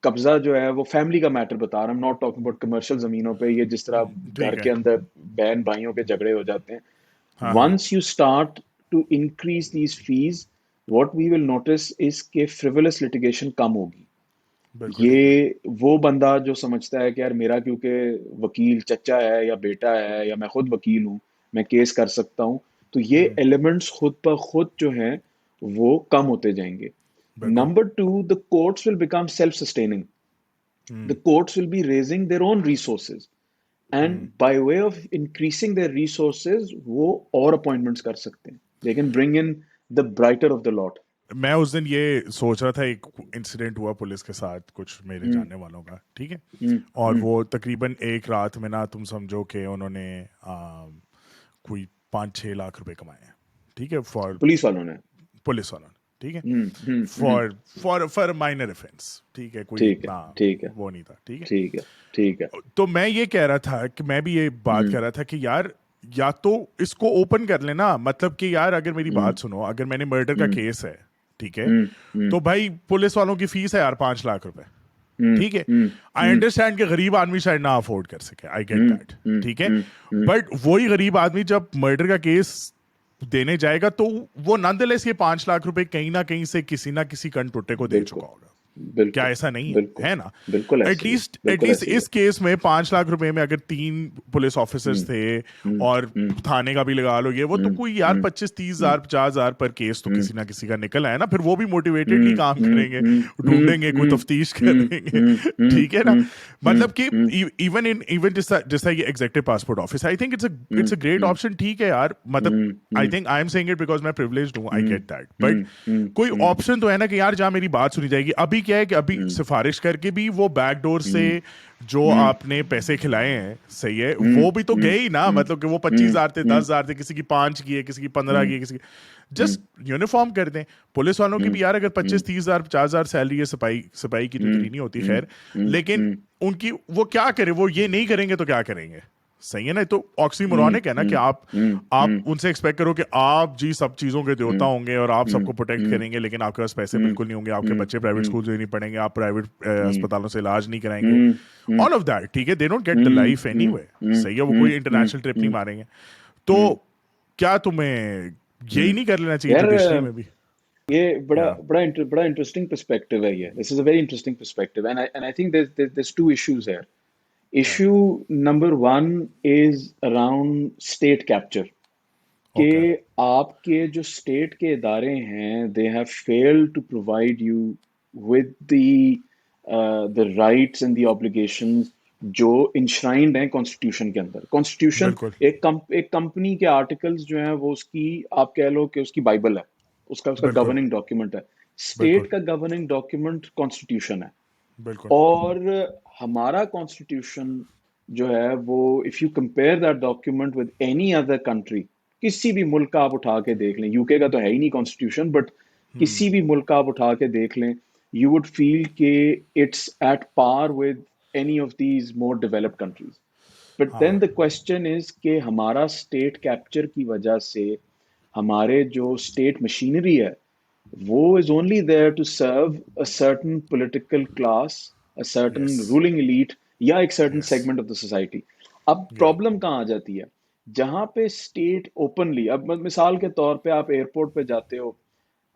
قبضہ جو ہے وہ فیملی کا میٹر بتا رہا ہوں, ناٹ ٹاکنگ اباؤٹ کمرشل زمینوں پہ, یہ جس طرح گھر کے اندر بہن بھائیوں کے جھگڑے ہو جاتے ہیں. Once you start to increase these fees, what we will notice is کہ frivolous litigation کم ہوگی. یہ وہ بندہ جو سمجھتا ہے کہ یار میرا کیونکہ وکیل چچا ہے یا بیٹا ہے یا میں خود وکیل ہوں, میں کیس کر سکتا ہوں, تو یہ ایلیمنٹس خود بخود جو ہیں وہ کم ہوتے جائیں گے. Number two, the courts will become self-sustaining. The courts will be raising their own resources. And by way of increasing their resources, وہ اور appointments کر سکتے ہیں. They can bring in the brighter of the lot. میں اس دن یہ سوچ رہا تھا, ایک انسیڈنٹ ہوا پولیس کے ساتھ کچھ میرے جاننے والوں کا, ٹھیک ہے, اور وہ تقریباً ایک رات میں نا تم سمجھو کہ انہوں نے کوئی 5-6 لاکھ روپے کمائے ہیں, ٹھیک ہے, فار پولیس والوں نے, ٹھیک ہے, فار مائنر افینس, ٹھیک ہے, کوئی اتنا وہ نہیں تھا, ٹھیک ہے. تو میں یہ کہہ رہا تھا کہ میں بھی یہ بات کہہ رہا تھا کہ یار یا تو اس کو اوپن کر لینا, مطلب کہ یار اگر میری بات سنو, اگر میں نے مرڈر کا کیس ہے, ٹھیک ہے, تو بھائی پولیس والوں کی فیس ہے یار 5 لاکھ روپے, ٹھیک ہے, آئی انڈرسٹینڈ کہ غریب آدمی شاید نہ افورڈ کر سکے, آئی گیٹ دیٹ, ٹھیک ہے, بٹ وہی غریب آدمی جب مرڈر کا کیس دینے جائے گا تو وہ نان دا لیس یہ 5 لاکھ روپے کہیں نہ کہیں سے کسی نہ کسی کن ٹوٹے کو دے چکا ہوگا. کیا ایسا نہیں ہے نا؟ ایٹ لیسٹ اس کیس میں 5 لاکھ روپے میں اگر 3 پولیس آفیسرز تھے اور تھانے کا بھی لگا لو یہ وہ, تو کوئی یار 25-30 ہزار 50 ہزار پر کیس تو کسی نہ کسی کا نکل آئے نا. پھر وہ بھی موٹیویٹڈلی کام کریں گے, ڈھونڈیں گے, کوئی تفتیش کریں گے, ٹھیک ہے نا. مطلب کہ ایون جیسا یہ executive passport office, I think it's a great option, ٹھیک ہے یار, مطلب I think I am seeing it because میں پریولیجڈ ہوں, آئی گیٹ دیٹ, بٹ کوئی آپشن تو ہے نا کہ یار جہاں میری بات سنی جائے گی. ابھی کیا ہے کہ ابھی سفارش کر کے بھی وہ بیک ڈور سے جو آپ نے پیسے کھلائے ہیں, صحیح ہے, وہ بھی تو گئے ہی نا, مطلب کہ وہ 25,000 تھے, 10,000 تھے, کسی کی 5 کی ہے, کسی کی 15 کی ہے, کسی کی جسٹ یونیفارم کر دیں. پولیس والوں کی بھی یار اگر 25-30 ہزار 50 ہزار سیلری ہے, سپاہی کی تو اتنی نہیں ہوتی خیر, لیکن ان کی وہ کیا کرے, وہ یہ نہیں کریں گے تو کیا کریں گے, صحیح ہے نا. تو آکسی مورونک ہے نا کہ آپ ان سے ایکسپیکٹ کرو کہ آپ جی سب چیزوں کے دیوتا ہوں گے اور آپ سب کو پروٹیکٹ کریں گے, لیکن آپ کے پاس پیسے بالکل نہیں ہوں گے, آپ کے بچے پرائیویٹ اسکول سے نہیں پڑھیں گے, آپ پرائیویٹ اسپتالوں سے علاج نہیں کرائیں گے, آل آف دیٹ, ٹھیک ہے, they don't get the life anyway, صحیح ہے, وہ کوئی انٹرنیشنل ٹرپ نہیں ماریں گے. تو کیا تمہیں یہی نہیں کر لینا چاہیے جوڈیشری میں بھی؟ یہ بڑا انٹرسٹنگ پرسپیکٹو ہے, یہ this is a very interesting perspective, and I think there's 2 issues here. Issue number 1 is around state capture. کہ آپ کے جو اسٹیٹ کے ادارے ہیں they have failed to provide you with the rights and the obligations جو انشرائنڈ ہیں constitution کے اندر. کانسٹیٹیوشن ایک کمپنی کے آرٹیکلز جو ہیں وہ اس کی آپ کہہ لو کہ اس کی بائبل ہے, اس کا گورننگ ڈاکیومنٹ ہے. اسٹیٹ کا گورننگ ڈاکیومنٹ کانسٹیٹیوشن ہے, اور ہمارا کانسٹیٹیوشن جو ہے وہ if you compare that document with any other country, کسی بھی ملک کا آپ اٹھا کے دیکھ لیں, یو کے کا تو ہے ہی نہیں کانسٹیٹیوشن, بٹ کسی بھی ملک کا آپ اٹھا کے دیکھ لیں, یو وڈ فیل کہ it's at par with any of these more developed countries. But then the question is کہ ہمارا اسٹیٹ کیپچر کی وجہ سے ہمارے جو اسٹیٹ مشینری ہے وہ is only there to serve a certain political class, a certain ruling elite, یا ایک certain segment of the society. اب پرابلم کہاں آ جاتی ہے, جہاں پہ اسٹیٹ اوپنلی, اب مثال کے طور پہ آپ ایئرپورٹ پہ جاتے ہو,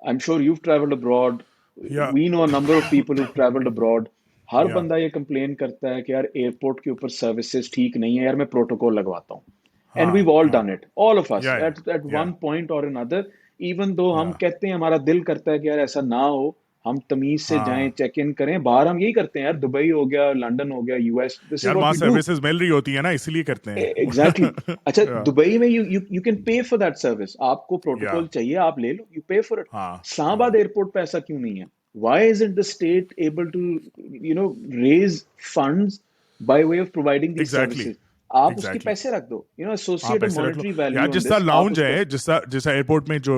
I'm sure you've traveled abroad, we know a number of people who've traveled abroad. ہر بندہ یہ کمپلین کرتا ہے کہ یار ایئرپورٹ کے اوپر سروسز ٹھیک نہیں ہے, یار میں پروٹوکول لگواتا ہوں. And we've all done it, all of us at one point or another, even though ہم کہتے ہیں ہمارا دل کرتا ہے کہ یار ایسا نہ ہو, ہم تمیز سے جائیں, چیک ان کریں. باہر ہم یہی کرتے ہیں یار, دبئی ہو گیا, لنڈن ہو گیا, یو ایس, یار وہاں سروسز مل رہی ہوتی ہے نا, اسی لیے کرتے ہیں. ایگزیکٹلی. اچھا دبئی میں you can pay for that service, آپ کو پروٹوکول چاہیے آپ لے لو, یو پے فار اٹ. اسلام آباد ایئرپورٹ پہ ایسا کیوں نہیں ہے؟ Why isn't the state able to, raise funds by way of providing these services? آپ اس کے پیسے رکھ دو, associate a monetary value. جس طرح لاؤنج ہے, جس ایئرپورٹ میں جو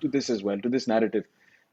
to this as well, to this narrative.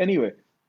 anyway,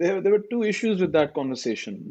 there were two issues with that conversation.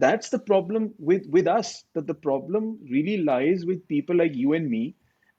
that's the problem with us, that the problem really lies with people like you and me,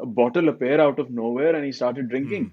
a bottle appear out of nowhere, and he started drinking.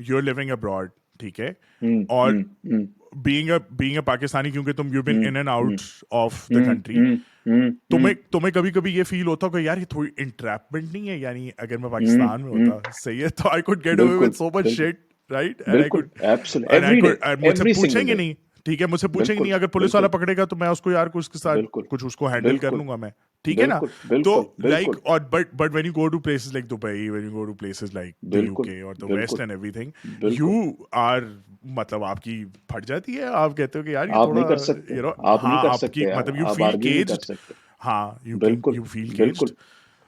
you're living abroad, ٹھیک ہے, اور being a Pakistani, کیونکہ تم you've been in and out of the country, تمہیں کبھی کبھی یہ فیل ہوتا کہ یار یہ تھوڑی انٹریپمنٹ نہیں ہے, یعنی اگر میں پاکستان میں ہوتا, صحیح ہے, تو I could get away with so much shit, right? بالکل مجھ سے پوچھیں گے نہیں, ٹھیک ہے, مجھ سے پوچھیں گے نہیں, اگر پولیس والا پکڑے گا تو میں اس کو یار اس کے ساتھ کچھ اس کو ہینڈل کر لوں گا میں, ٹھیک ہے نا. تو لائک, اور but when you go to places like Dubai, when you go to places like the you کے اور دا waste and every thing, you are, مطلب آپ کی پھٹ جاتی ہے, آپ کہتے ہو کہ یار یہ آپ نہیں تھوڑا, کر سکتے, یو نو, آپ نہیں ہاں کر آپ کی سکتے, مطلب یو آپ فیل آرگیو نہیں کر کیجڈ, سکتے. ہاں بالکل یو فیل بالکل کیجڈ.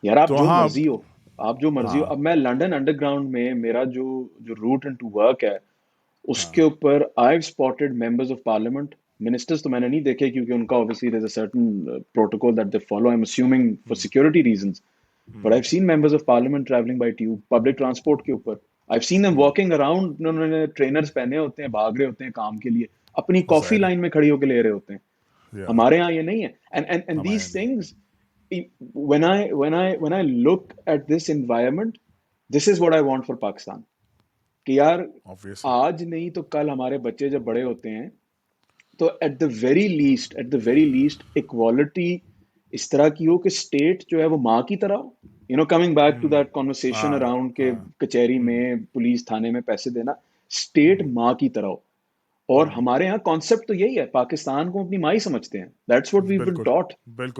یار, آپ تو جو ہاں, مرضی ہو, آپ جو مرضی ہو. اب میں لنڈن انڈر گراؤنڈ میں میرا جو روٹ ان ٹو ورک ہے, اس کے اوپر I have spotted members of parliament. Ministers تو میں نے نہیں دیکھے کیونکہ ان کا obviously there's a certain protocol that they follow, I'm assuming for security reasons, but I've seen members of parliament traveling by tube, public transport کے اوپر. I've seen them walking around, انہوں نے ٹرینرز پہنے ہوتے ہیں, بھاگ رہے ہوتے ہیں کام کے لیے, اپنی کافی لائن میں کھڑی ہو کے لے رہے ہوتے ہیں. ہمارے یہاں یہ نہیں ہے. And these things, when I look at this environment, this is what I want for Pakistan. کہ یار آج نہیں تو کل ہمارے بچے جب بڑے ہوتے ہیں تو at the very least equality اس طرح کی ہو کہ اسٹیٹ جو ہے وہ ماں کی طرح ہو. You know, coming back to that conversation around کہ کچہری میں, پولیس تھانے میں پیسے دینا, اسٹیٹ ماں کی طرح ہو. اور ہمارے یہاں کانسیپٹ تو یہی ہے, پاکستان کو اپنی ماں ہی سمجھتے ہیں. That's what we've been taught.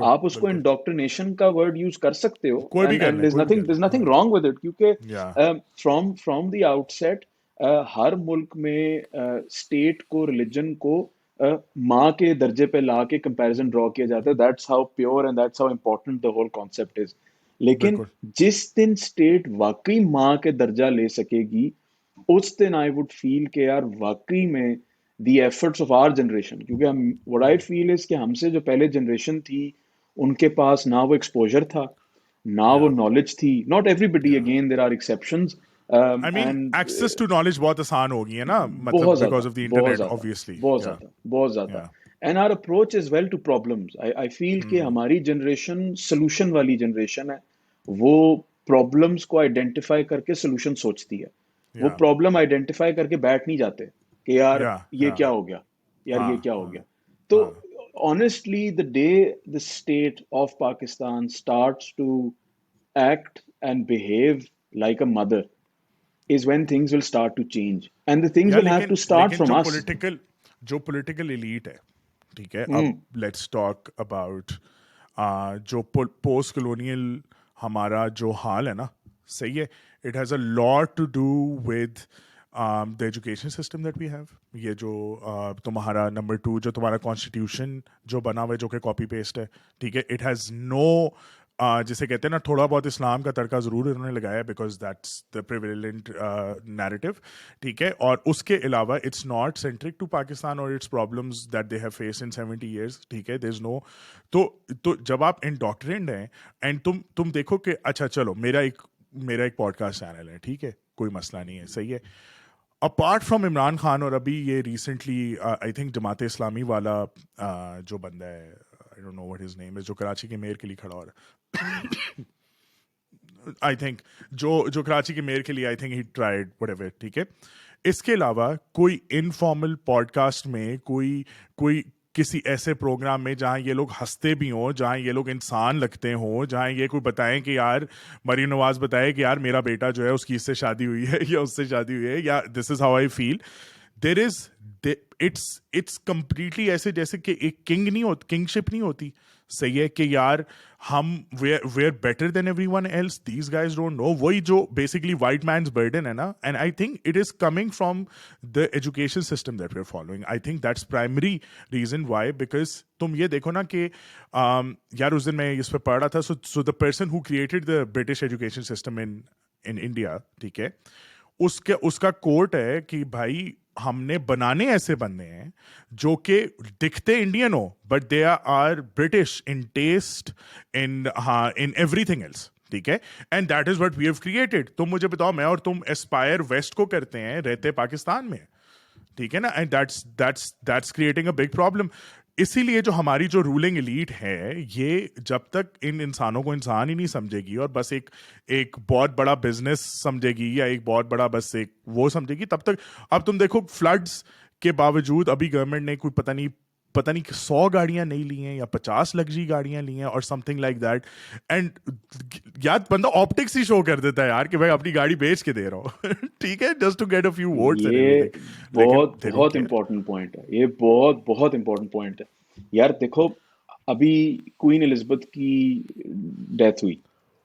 آپ اس کو انڈوکٹرینیشن کا ورڈ یوز کر سکتے ہو, and there's nothing wrong with it, کیونکہ فرام دی آؤٹ سیٹ ہر ملک میں اسٹیٹ کو, ریلیجن کو ماں کے درجے پہ لا کے کمپیریزن ڈرا کیا جاتا ہے. That's how pure and that's how important the whole concept is. لیکن جس دن اسٹیٹ واقعی ماں کے درجہ لے سکے گی, اس دن آئی وڈ فیل کہ یار واقعی میں the efforts of our generation, کیونکہ ہم وٹ آئی فیل از کہ ہم سے جو پہلے جنریشن تھی ان کے پاس نہ وہ ایکسپوجر تھا, نہ وہ نالج تھی. Not everybody, again there are exceptions. I mean, access to knowledge بہت آسان ہو گئی ہے نا, مطلب because of the internet, obviously. بہت زیادہ. And our approach as well to problems. I feel کہ ہماری جنریشن سولوشن والی جنریشن ہے. وہ پرابلمس کو آئیڈینٹیفائی کر کے سولوشن سوچتی ہے. وہ پرابلم آئیڈینٹیفائی کر کے بیٹھ نہیں جاتے کہ یار یہ کیا ہو گیا, یار یہ کیا ہو گیا. تو honestly, the day the state of Pakistan starts to act and behave like a mother is when things will start to change, and the things will have to start from us. جو political elite ہے, ٹھیک ہے, اب let's talk about جو post colonial ہمارا جو حال ہے نا, صحیح ہے, it has a lot to do with the education system that we have. یہ جو تمہارا نمبر 2 جو تمہارا کانسٹیٹیوشن جو بنا ہوا ہے, جو کہ کاپی پیسٹ ہے, ٹھیک ہے, اٹ ہیز نو, جسے کہتے ہیں نا, تھوڑا بہت اسلام کا تڑکا ضرور انہوں نے لگایا, because that's the prevalent narrative, ٹھیک ہے. اور اس کے علاوہ it's not centric to Pakistan اور it's problems that they have face in 70 years, ٹھیک ہے. دیر از نو, تو جب آپ انڈوکٹرینڈ ہیں اینڈ تم دیکھو کہ اچھا چلو میرا ایک پوڈ کاسٹ چینل ہے, ٹھیک ہے, کوئی مسئلہ نہیں ہے, صحیح ہے. اپارٹ فرام عمران خان, اور ابھی یہ recently I think Jamaat Islami والا جو بندہ ہے, I don't know what his name is, جو کراچی کے میئر کے لیے کھڑا ہو رہا ہے, آئی تھنک جو کراچی کے میئر کے لیے, I think he tried what ever, ٹھیک ہے. اس کے علاوہ کوئی انفارمل پوڈ کاسٹ میں, کوئی کسی ایسے پروگرام میں جہاں یہ لوگ ہنستے بھی ہوں, جہاں یہ لوگ انسان لگتے ہوں, جہاں یہ کوئی بتائیں کہ یار مریم نواز بتائے کہ یار میرا بیٹا جو ہے اس کی اس سے شادی ہوئی ہے یا اس سے شادی ہوئی ہے, یا this is how I feel. There is it's completely ایسے جیسے کہ ایک کنگ شپ نہیں ہوتی, صحیح ہے, کہ یار ہم were better than everyone else, these guys don't know. وہی جو بیسکلی وائٹ مینس برڈن ہے نا, and I think it is coming from the education system that we are following. I think that's primary reason why, because تم یہ دیکھو نا کہ یار اس دن میں اس پہ پڑھ رہا تھا, so the person who created the British education system in India, ٹھیک ہے, اس کا کوٹ ہے کہ بھائی ہم نے بنانے ایسے بننے ہیں جو کہ دکھتے انڈین ہو, but they are British in taste, in everything else, ٹھیک ہے. And that is what we have created. تم مجھے بتاؤ, میں اور تم اسپائر ویسٹ کو کرتے ہیں, رہتے پاکستان میں, ٹھیک ہے نا, and that's creating a big problem. اسی لیے جو ہماری جو رولنگ ایلیٹ ہے یہ جب تک ان انسانوں کو انسان ہی نہیں سمجھے گی اور بس ایک بہت بڑا بزنس سمجھے گی یا ایک بہت بڑا بس ایک وہ سمجھے گی تب تک. اب تم دیکھو فلڈس کے باوجود ابھی گورنمنٹ نے کوئی پتہ نہیں 100 گاڑیاں نہیں لی ہیں یا 50 لگژری گاڑیاں لی ہیں اور some thing like that. And یار بندہ آپٹکس ہی شو کر دیتا ہے یار کہ بھائی اپنی گاڑی بیچ کے دے رہا ہوں ٹھیک ہے just to get a few votes and every یہ تھنگ, لیکن بہت دے ڈونٹ بہت کیئر. امپورٹنٹ پوائنٹ ہے، یہ بہت بہت امپورٹنٹ پوائنٹ ہے یار. دیکھو ابھی کوئین الزبتھ کی ڈیتھ ہوئی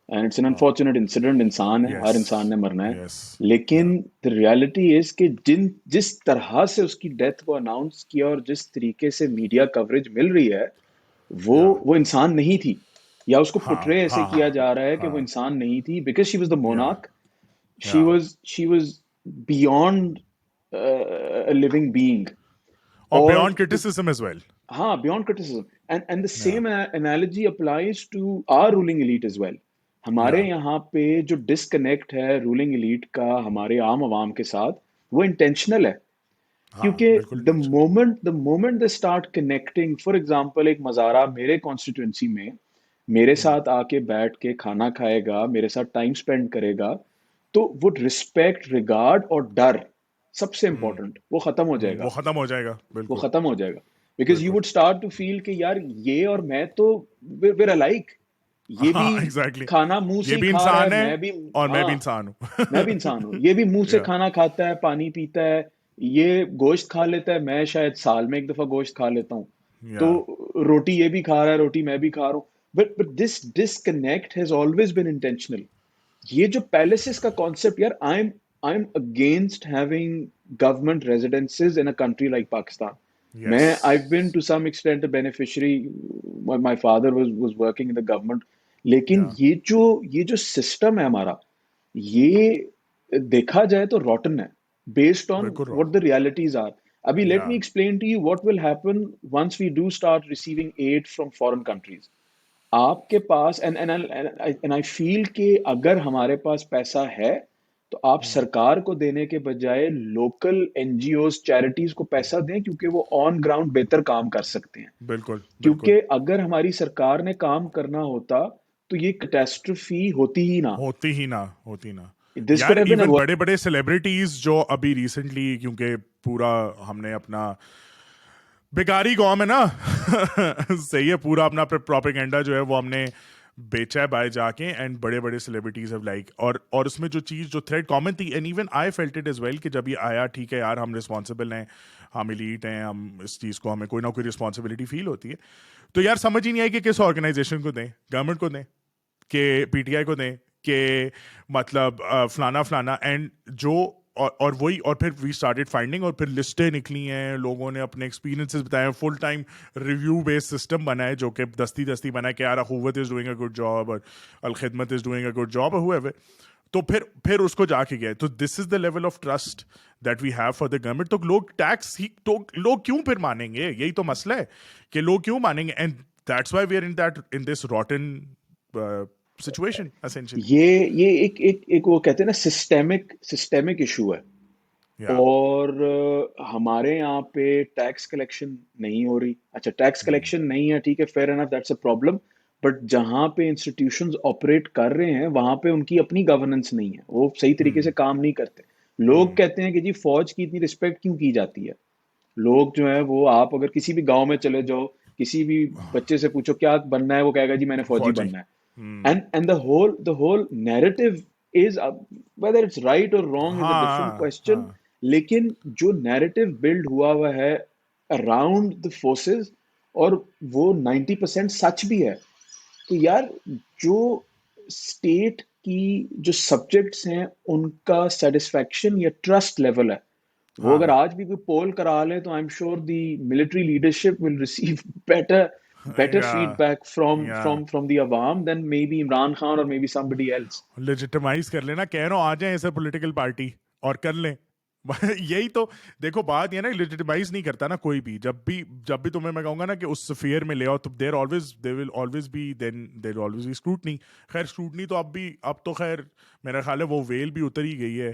and it's an unfortunate incident, انسان ہے، ہر یس انسان نے مرنا ہے. یس یا لیکن the reality is کہ جس طرح سے اس کی ڈیتھ کو اناؤنس کیا اور جس طریقے سے میڈیا کوریج مل رہی ہے یا وہ انسان نہیں تھی، یا اس کو ہاں پٹرے ایسے ہاں کیا ہاں جا رہا ہے کہ وہ ہاں انسان نہیں تھی بیکاز شی واز دا یا مونارک. شی یا was she was beyond living being. اور اور بیونڈ کرٹیسزم ایز ویل. ہاں بیونڈ criticism and the یا same analogy applies to our ruling elite as well. ہمارے یا یہاں پہ جو ڈسکنیکٹ ہے رولنگ ایلیٹ کا ہمارے عام عوام کے ساتھ وہ انٹینشنل ہے. ہاں کیونکہ بالکل the tension. Moment the moment they start connecting, for example ایک مزارہ میرے کانسٹیٹوئنسی میں میرے ساتھ آ کے بیٹھ کے کھانا کھائے گا، میرے ساتھ ٹائم اسپینڈ کرے گا، تو وہ رسپیکٹ، ریگارڈ اور ڈر سب سے امپورٹنٹ وہ ختم ہو جائے گا. وہ ختم ہو جائے گا وہ بالکل ختم ہو جائے گا بیکاز یو بالکل. وڈ اسٹارٹ ٹو فیل کہ یار یہ اور میں تو ویئر الائک. یہ بھی ہاں ایگزیکٹلی کھانا منہ سے یہ ہی بھی کھا رہا ہے، انسان ہے میں بھی. اور میں بھی ہاں انسان ہوں. میں بھی انسان ہوں. یہ بھی منہ سے یا کھانا کھاتا ہے، پانی پیتا ہے، یہ گوشت کھا لیتا ہے، میں شاید سال میں ایک دفعہ گوشت کھا لیتا ہوں. تو یا روٹی یہ بھی کھا رہا ہے، روٹی میں بھی کھا رہا ہوں. But this disconnect has always been intentional. یہ جو پیلسز کا کانسیپٹ یار، I am against having government residences in a country like Pakistan. Yes میں I've been to some extent a beneficiary when my father was working in the government. لیکن یا یہ جو system ہے ہمارا، یہ دیکھا جائے تو روٹن ہے بیسڈ آن بالکل what the realities are. ابھی let یا me explain to you what will happen once we do start receiving aid from foreign countries. آپ کے پاس and I feel کہ اگر ہمارے پاس پیسہ ہے تو آپ سرکار کو دینے کے بجائے local NGOs, charities کو پیسہ دیں، کیونکہ وہ آن گراؤنڈ بہتر کام کر سکتے ہیں. بالکل بالکل کیونکہ اگر ہماری سرکار نے کام کرنا ہوتا تو یہ کیٹاسٹروفی ہوتی ہی نہ. ہوتی نا. دس یار could have been even avoided. بڑے بڑے سیلیبریٹیز جو ابھی ریسنٹلی کیونکہ پورا ہم نے اپنا بیکاری قوم ہے نا صحیح ہے پورا اپنا پروپیگنڈا جو ہے وہ ہم نے بیچا ہے باہر جا کے. اینڈ بڑے بڑے سیلیبریٹیز ہیو لائک اور اس میں جو چیز جو تھریڈ کامن تھی and even I felt it is well کہ جب یہ آیا ٹھیک ہے یار ہم رسپانسبل ہیں، ہم ایلیٹ ہیں، ہم اس چیز کو ہمیں کوئی نہ کوئی رسپانسبلٹی فیل ہوتی ہے. تو یار سمجھ ہی نہیں آئی کہ کس آرگنائزیشن کو دیں، گورنمنٹ کو دیں کہ پی ٹی آئی کو دیں کہ مطلب فلانا اینڈ جو اور وہی اور پھر وی اسٹارٹیڈ فائنڈنگ اور پھر لسٹیں نکلی ہیں، لوگوں نے اپنے ایکسپیرینسز بتائے ہیں، فل ٹائم ریویو بیس سسٹم بنا ہے جو کہ دستی بنا ہے کہ یار Akhuwat is doing a good job اور Alkhidmat is doing a good job اور whoever. تو پھر اس کو جا کے گئے. تو this is the level of trust that we have for the government. تو لوگ ٹیکس ہی تو لوگ کیوں پھر مانیں گے؟ یہی تو مسئلہ ہے کہ لوگ کیوں مانیں گے. And that's why we are in this rotten situation essentially. یہ ایک وہ کہتے ہیں نا سسٹمک ایشو ہے. Yeah. اور ہمارے یہاں پہ ٹیکس کلیکشن نہیں ہو رہی. اچھا ٹیکس کلیکشن نہیں ہے، ٹھیک ہے، fair enough, that's a problem. But جہاں پہ انسٹیٹیوشنز آپریٹ کر رہے ہیں وہاں پہ ان کی اپنی گورننس نہیں ہے، وہ صحیح طریقے سے کام نہیں کرتے. لوگ کہتے ہیں کہ جی فوج کی اتنی رسپیکٹ کیوں کی جاتی ہے. لوگ جو ہے وہ، آپ اگر کسی بھی گاؤں میں چلے جاؤ، کسی بھی بچے سے پوچھو کیا بننا ہے، وہ کہے گا جی میں نے فوجی فوجی. بننا ہے. And the whole narrative is whether it's right or wrong is a different ہاں question. ہاں لیکن جو نیریٹو بلڈ ہوا ہے اراؤنڈ the forces، اور وہ 90% سچ بھی ہے. تو یار جو اسٹیٹ کی جو سبجیکٹس ہیں ان کا سیٹسفیکشن یا ٹرسٹ لیول ہے، وہ اگر ہاں آج بھی کوئی پول کرا لیں تو I am sure the military leadership will receive better یا فیڈ بیک یا فرام دی عوام then may be Imran Khan اور may be somebody else. Legitimize کر لینا، کہہ رہا ہوں آ جائیں ایسے پولیٹیکل پارٹی اور کر لیں. یہی تو دیکھو بات یہ نا، لیجیٹمائز نہیں کرتا نا کوئی بھی. جب بھی تمہیں میں کہوں گا نا کہ اس سفیئر میں لے آؤ تو دیر ول آلویز بی اسکروٹنی. خیر اسکروٹنی تو اب تو خیر میرا خیال ہے وہ ویل بھی اتر ہی گئی ہے.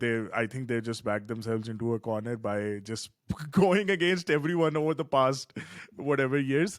they I think they just backed themselves into a corner by just going against everyone over the past whatever years.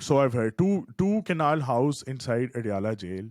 so I've heard two canal house inside Adiala jail.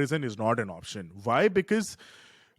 prison is not an option. Why? Because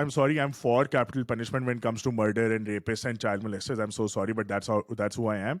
I'm sorry, I'm for capital punishment when it comes to murder and rapists and child molesters. I'm so sorry, but that's who I am.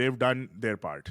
They've done their part.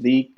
the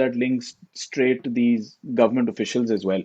that links straight to these government officials as well.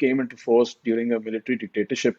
came into force during a military dictatorship,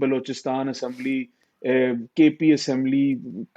Balochistan Assembly, KP Assembly,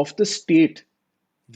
of the state.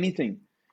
anything.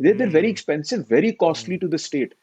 they're very expensive, very costly to the state.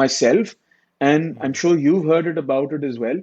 myself, and I'm sure you've heard it about it as well.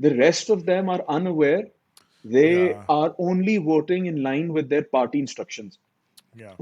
The rest of them are unaware. They Yeah. are only voting in line with their party instructions. Yeah.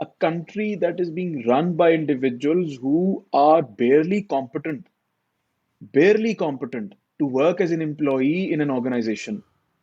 a country that is being run by individuals who are barely competent to work as an employee in an organization.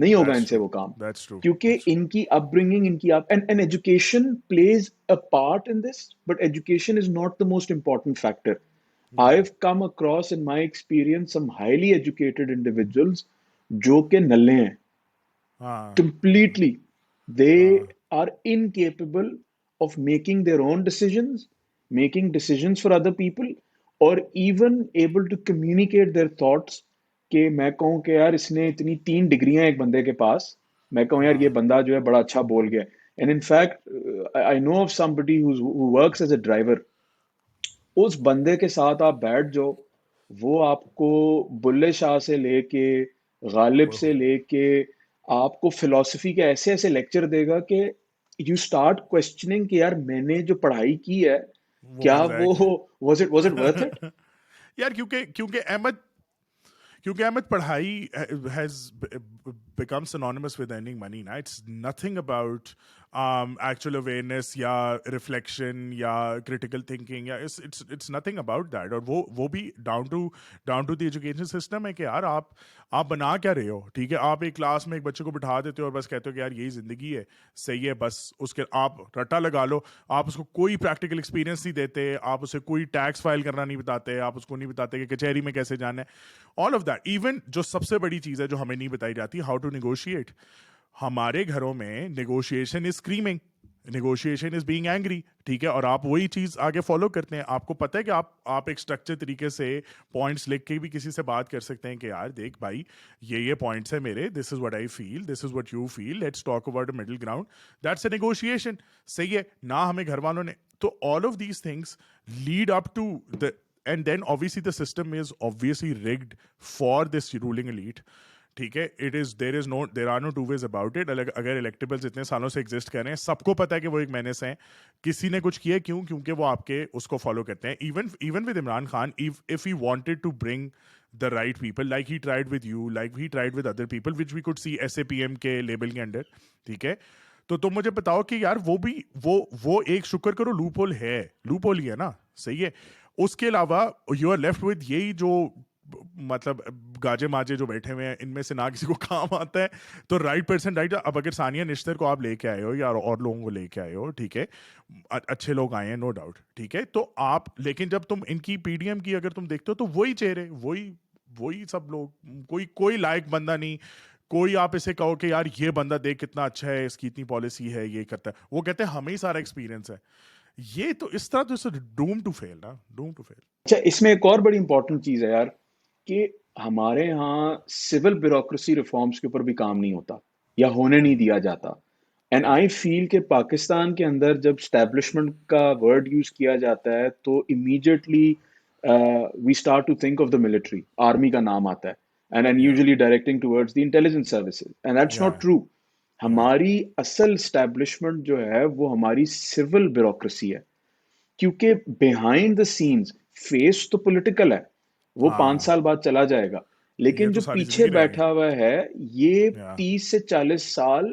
نہیں ہوگا ان That's سے true. وہ کام. That's true. کیونکہ That's true. ان کی اپ bringing in کی and education plays a part in this, but education is not the most important factor. Yeah. I've come across in my experience some highly educated individuals جو کہ نلے ہیں ہاں completely. ہاں They are incapable of making their own decisions, making decisions for other people, or even able to communicate their thoughts. کہ میں کہوں کہ یار اس نے اتنی 3 ڈگریاں ایک بندے کے پاس, میں کہوں یار یہ ہاں بندہ جو ہے بڑا اچھا بول گیا. And in fact I know of somebody who works as a driver. اس بندے کے ساتھ آپ بیٹھ جاؤ, وہ آپ کو بلے شاہ سے لے کے غالب سے لے کے آپ کو فلسفی کے ایسے ایسے لیکچر دے گا کہ یو اسٹارٹ کوشچننگ کہ یار میں نے جو پڑھائی کی ہے وہ کیا بن جائے وہ گی. Was it worth it. یار کیونکہ احمد پڑھائی has become synonymous with earning money نا. It's nothing about actual awareness یا reflection یا critical thinking یا it's nothing about that. اور وہ بھی down to the education system ہے کہ یار آپ بنا کیا رہے ہو. ٹھیک ہے, آپ ایک کلاس میں ایک بچے کو بٹھا دیتے ہو اور بس کہتے ہو کہ یار یہی زندگی ہے, صحیح ہے, بس اس کے آپ رٹا لگا لو. آپ اس کو کوئی پریکٹیکل ایکسپیرینس نہیں دیتے, آپ اسے کوئی ٹیکس فائل کرنا نہیں بتاتے, آپ اس کو نہیں بتاتے کہ کچہری میں کیسے جانا ہے. All of that. ایون جو سب سے بڑی چیز ہے جو ہمیں نہیں بتائی جاتی, ہاؤ ٹو نیگوشیٹ. ہمارے گھروں میں negotiation is screaming, negotiation is being angry. ٹھیک ہے, اور آپ وہی چیز آگے فالو کرتے ہیں. آپ کو پتہ ہے کہ آپ ایک اسٹرکچر طریقے سے پوائنٹس لکھ کے بھی کسی سے بات کر سکتے ہیں کہ یار دیکھ بھائی یہ پوائنٹس ہیں میرے, this is what I feel, this is what you feel, let's talk about a middle ground. That's a negotiation. صحیح ہے نا, ہمیں گھر والوں نے تو all of these things lead up to the. And then obviously the system is obviously rigged for this ruling elite. ٹھیک ہے, there are no two ways about it. اگر electables اتنے سالوں سے ایگزسٹ کر رہے ہیں, سب کو پتا ہے کہ وہ ایک مینس ہیں. کسی نے کچھ کیا کیوں, کیونکہ وہ آپ کے اس کو فالو کرتے ہیں. even with Imran Khan, if he wanted to bring the right people, like he tried with you, like he tried with other people, which we could see SAPM کے لیبل کے انڈر. ٹھیک ہے, تو تم مجھے بتاؤ کہ یار وہ بھی وہ ایک شکر کرو لوپ ہول ہے, لوپ ہول ہی ہے نا. صحیح ہے. اس کے علاوہ یو آر لیفٹ ود یہی جو مطلب گاجے ماجے جو بیٹھے ہوئے ہیں, ان میں سے نہ کسی کو کام آتا ہے. تو رائٹ پرسن رائٹ. اب اگر ثانیہ نشتر کو آپ لے کے آئے ہو یا اور لوگوں کو لے کے آئے ہو, ٹھیک ہے, اچھے لوگ آئے ہیں نو ڈاؤٹ, ٹھیک ہے, تو آپ لیکن جب تم ان کی پی ڈی ایم کی اگر تم دیکھتے ہو تو وہی چہرے, وہی سب لوگ, کوئی لائق بندہ نہیں. کوئی آپ اسے کہو کہ یار یہ بندہ دیکھ کتنا اچھا ہے, اس کی اتنی پالیسی ہے, یہ کرتا ہے, وہ کہتے ہیں ہمیں ہی سارا ایکسپیرینس ہے. یہ تو اس طرح تو ڈوم ٹو فیل نا, ڈوم ٹو فیل. اچھا, اس میں ایک اور بڑی امپورٹنٹ چیز ہے یار کہ ہمارے ہاں سول بیوروکریسی ریفارمز کے اوپر بھی کام نہیں ہوتا یا ہونے نہیں دیا جاتا. اینڈ آئی فیل کہ پاکستان کے اندر جب اسٹیبلشمنٹ کا ورڈ یوز کیا جاتا ہے تو immediately we start to think of the military, army کا نام آتا ہے, and Yeah, usually directing towards the intelligence services, and that's yeah, not true. yeah. ہماری اصل اسٹیبلشمنٹ جو ہے وہ ہماری سول بیوروکریسی ہے, کیونکہ بیہائنڈ دا سینز فیس تو پولیٹیکل ہے, وہ 5 ہاں, سال بعد چلا جائے گا, یہ لیکن تو جو ساری پیچھے زندگی رہے گی. بیٹھا ہوا ہے یہ Yeah, 30 سے 40 سال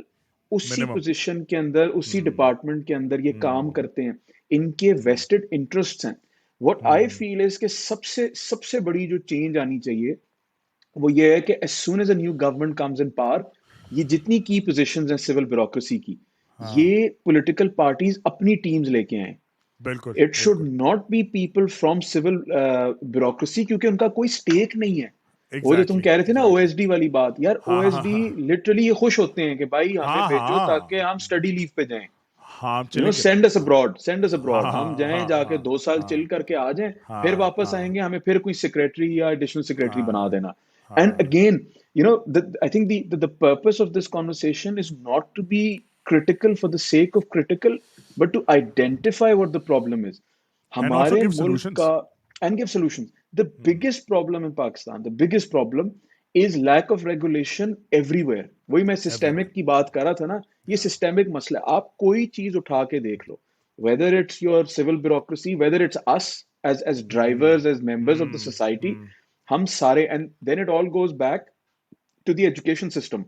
اسی minimum. پوزیشن کے اندر, اسی ڈپارٹمنٹ کے اندر یہ کام کرتے ہیں, ان کے ویسٹڈ انٹرسٹس ہیں. واٹ آئی فیل از کہ سب سے بڑی جو چینج آنی چاہیے وہ یہ ہے کہ as soon as a new government comes in power, یہ جتنی کی پوزیشنز ہیں سول بیوروکریسی کی, ہاں, یہ پولیٹیکل پارٹیز اپنی ٹیمز لے کے آئیں. بالکل اٹ شوڈ بالکل. Not be people from civil bureaucracy, کیونکہ ان کا کوئی اسٹیک نہیں ہے. وہ جو تم ایگزیکٹلی کہہ رہے تھے نا او ایگزیکٹلی. ایس ڈی والی بات, یار او ہاں ایس ہاں ڈی ہاں لٹرلی یہ خوش ہوتے ہیں کہ بھائی ہمیں ہاں بھیجو ہاں تاکہ ہم اسٹڈی لیو پہ جائیں. ہاں, یو نو چلیں گے نا. سینڈ اس ابراڈ, سینڈ اس ہاں ابراڈ, ہم ہاں جائیں ہاں جا کے ہاں 2 سال ہاں چل کر کے آ جائیں, پھر ہاں واپس ہاں آئیں گے, ہمیں پھر کوئی سیکریٹری یا ایڈیشنل سیکریٹری ہاں بنا دینا. اینڈ ہاں. Again you know I think the purpose of this conversation is not to be critical for the sake of critical, but to identify what the problem is. And also ہمارے give ملک solutions. کا and give solutions. The biggest problem in Pakistan, the biggest problem is lack of regulation everywhere. وہی میں Everywhere. Systemic کی بات کر رہا تھا نا, یہ Yeah. سسٹمک مسئلہ ہے. آپ کوئی چیز اٹھا کے دیکھ لو, whether it's your civil bureaucracy, whether it's us as drivers, as members of the society, ہم سارے, and then it all goes back to the education system.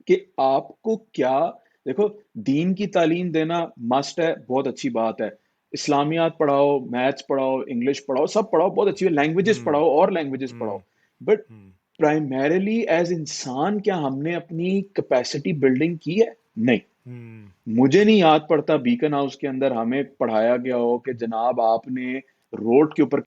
کہ آپ کو کیا, دیکھو دین کی تعلیم دینا مسٹ ہے, بہت اچھی بات ہے. اسلامیات پڑھاؤ, میتھس پڑھاؤ, انگلش پڑھاؤ, سب پڑھاؤ, بہت اچھی ہے. لینگویجز پڑھاؤ اور لینگویجز پڑھاؤ, بٹ primarily as انسان کیا ہم نے اپنی کیپیسٹی بلڈنگ کی ہے؟ نہیں. مجھے نہیں یاد پڑتا بیکن ہاؤس کے اندر ہمیں پڑھایا گیا ہو کہ جناب آپ نے روڈ کے اوپر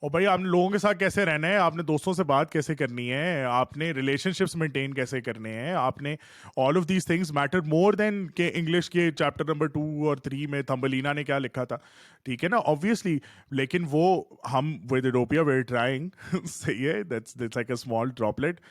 اور بھائی آپ نے لوگوں کے ساتھ کیسے رہنا ہے, آپ نے دوستوں سے بات کیسے کرنی ہے, آپ نے ریلیشن شپس مینٹین کیسے کرنے ہیں, آپ نے all of these things matter more than کہ انگلش کے چیپٹر نمبر 2 اور 3 میں تھمبلینا نے کیا لکھا تھا, ٹھیک ہے نا, آبویسلی. لیکن وہ ہم with utopia we are trying, صحیح ہے, that's like a small droplet.